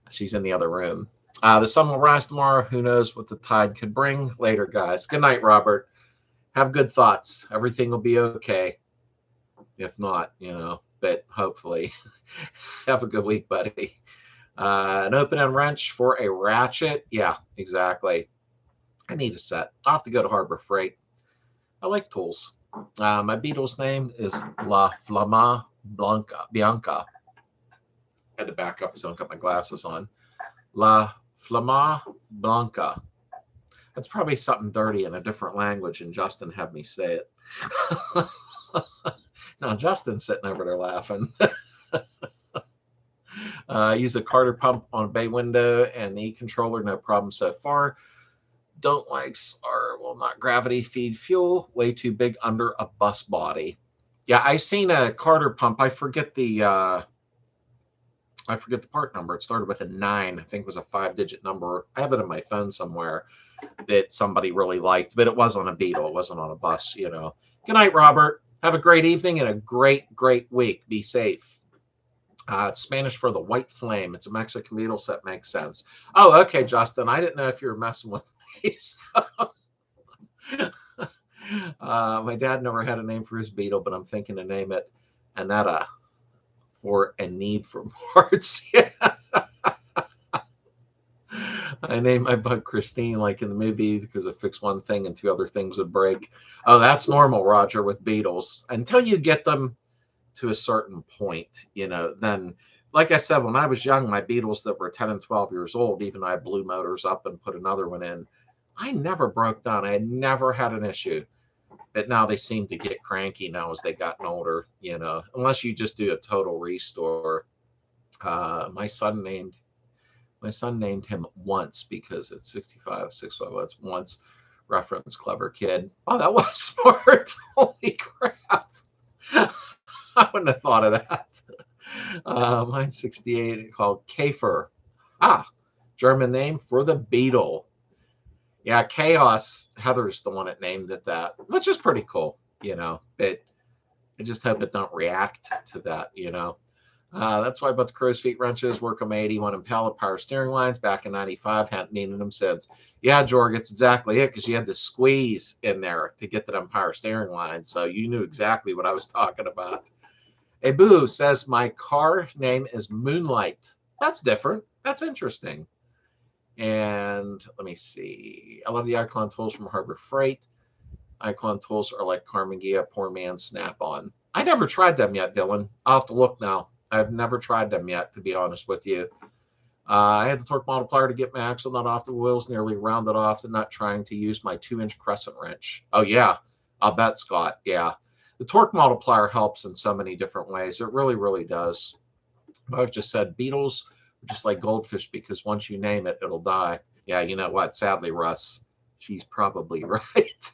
She's in the other room. The sun will rise tomorrow. Who knows what the tide could bring later, guys. Good night, Robert. Have good thoughts. Everything will be okay. If not, but hopefully. Have a good week, buddy. An open-end wrench for a ratchet. Yeah, exactly. I need a set. I'll have to go to Harbor Freight. I like tools. My Beetle's name is La Flama Bianca. I had to back up so I don't got my glasses on. La Flama Blanca. That's probably something dirty in a different language, and Justin had me say it. Now, Justin's sitting over there laughing. Use a Carter pump on a bay window and the e-controller, no problem so far. Don't likes are, will not gravity feed fuel. Way too big under a bus body. Yeah, I seen a Carter pump. I forget the part number. It started with a 9. I think it was a 5-digit number. I have it on my phone somewhere that somebody really liked, but it was on a Beetle. It wasn't on a bus, Good night, Robert. Have a great evening and a great, great week. Be safe. It's Spanish for the white flame. It's a Mexican Beetle, so that makes sense. Oh, okay, Justin. I didn't know if you were messing with me. My dad never had a name for his Beetle, but I'm thinking to name it Annetta for a need for parts. Yeah. I named my bug Christine, like in the movie, because it fixed one thing and 2 other things would break. Oh, that's normal, Roger, with Beetles. Until you get them to a certain point, then, like I said, when I was young, my Beetles that were 10 and 12 years old, even I blew motors up and put another one in, I never broke down. I had never had an issue. But now they seem to get cranky now as they gotten older, unless you just do a total restore. My son named him Once because it's 65, 65. That's Once reference. Clever kid. Oh, that was smart. Holy crap. I wouldn't have thought of that. Mine's 68, called Kafer. German name for the Beetle. Yeah, Chaos. Heather's the one that named it that, which is pretty cool, but I just hope it don't react to that, That's why I bought the crow's feet wrenches, work on my 81 Impala power steering lines back in 95. Hadn't needed them since. Yeah, Jorg, it's exactly it, because you had to squeeze in there to get to them power steering lines. So you knew exactly what I was talking about. Abu says, my car name is Moonlight. That's different. That's interesting. And let me see. I love the Icon tools from Harbor Freight. Icon tools are like Carmagia, Poor Man, Snap-on. I never tried them yet, Dylan. I'll have to look now. I've never tried them yet, to be honest with you. I had the torque multiplier to get my axle nut off the wheels, nearly rounded off, and not trying to use my 2-inch crescent wrench. Oh, yeah. I'll bet, Scott. Yeah. The torque multiplier helps in so many different ways. It really, really does. I've just said Beetles are just like goldfish, because once you name it, it'll die. Yeah, you know what? Sadly, Russ, she's probably right.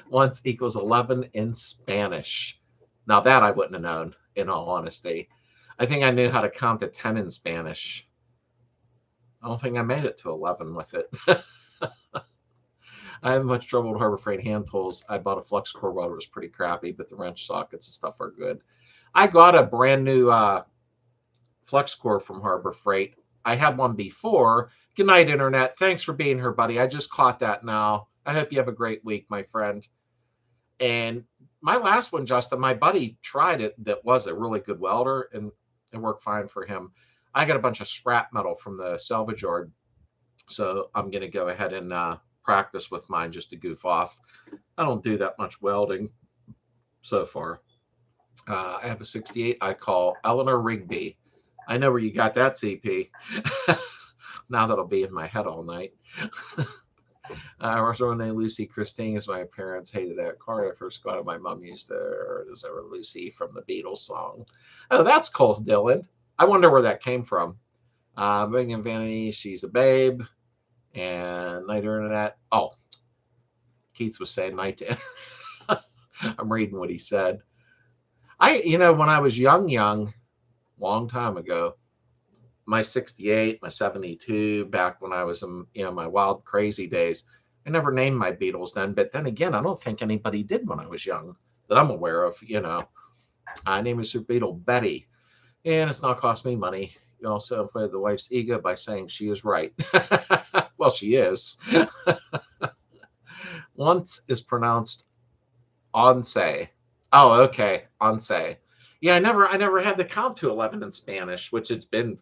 Once equals 11 in Spanish. Now that I wouldn't have known, in all honesty. I think I knew how to count to 10 in Spanish. I don't think I made it to 11 with it. I have much trouble with Harbor Freight hand tools. I bought a flux core welder. It was pretty crappy, but the wrench sockets and stuff are good. I got a brand new flux core from Harbor Freight. I had one before. Good night, Internet. Thanks for being here, buddy. I just caught that now. I hope you have a great week, my friend. And my last one, Justin, my buddy tried it. That was a really good welder, and it worked fine for him. I got a bunch of scrap metal from the salvage yard, so I'm going to go ahead and practice with mine just to goof off. I don't do that much welding so far. I have a 68 I call Eleanor Rigby. I know where you got that, CP. Now that'll be in my head all night. Renee, Lucy, Christine, as my parents hated that car. I first got it. My mom used to ever Lucy from the Beetle song. Oh, that's cool, Dylan. I wonder where that came from. Megan Vanity, she's a babe. And Night Internet. Oh, Keith was saying night to I'm reading what he said. When I was young, long time ago, my 68, my 72, back when I was in, my wild, crazy days, I never named my Beetles then. But then again, I don't think anybody did when I was young that I'm aware of, I named Mr. Beetle Betty, and it's not cost me money. You also inflated the wife's ego by saying she is right. Well, she is. Once is pronounced once. Oh, okay, once. Yeah, I never had to count to 11 in Spanish, which it's been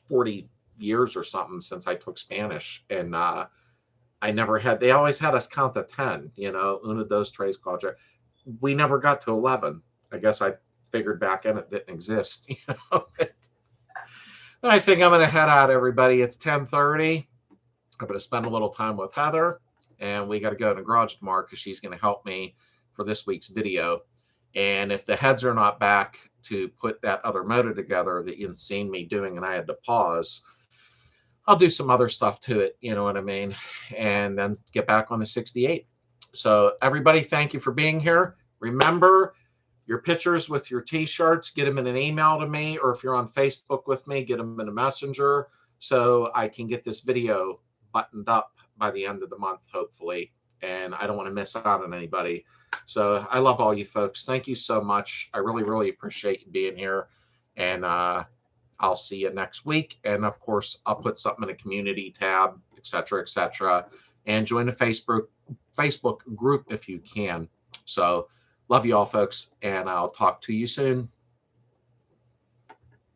40 years or something since I took Spanish, and I never had. They always had us count to 10. Uno, dos, tres, cuatro. We never got to 11. I guess I figured back then it didn't exist. I think I'm going to head out, everybody. It's 10:30. I'm going to spend a little time with Heather, and we got to go in the garage tomorrow because she's going to help me for this week's video. And if the heads are not back to put that other motor together that you've seen me doing and I had to pause, I'll do some other stuff to it, you know what I mean? And then get back on the 68. So everybody, thank you for being here. Remember, your pictures with your T-shirts, get them in an email to me, or if you're on Facebook with me, get them in a messenger so I can get this video buttoned up by the end of the month, hopefully. And I don't want to miss out on anybody. So I love all you folks. Thank you so much. I really, really appreciate you being here. And I'll see you next week. And of course, I'll put something in a community tab, etc., etc. And join the Facebook group if you can. So love you all, folks, and I'll talk to you soon.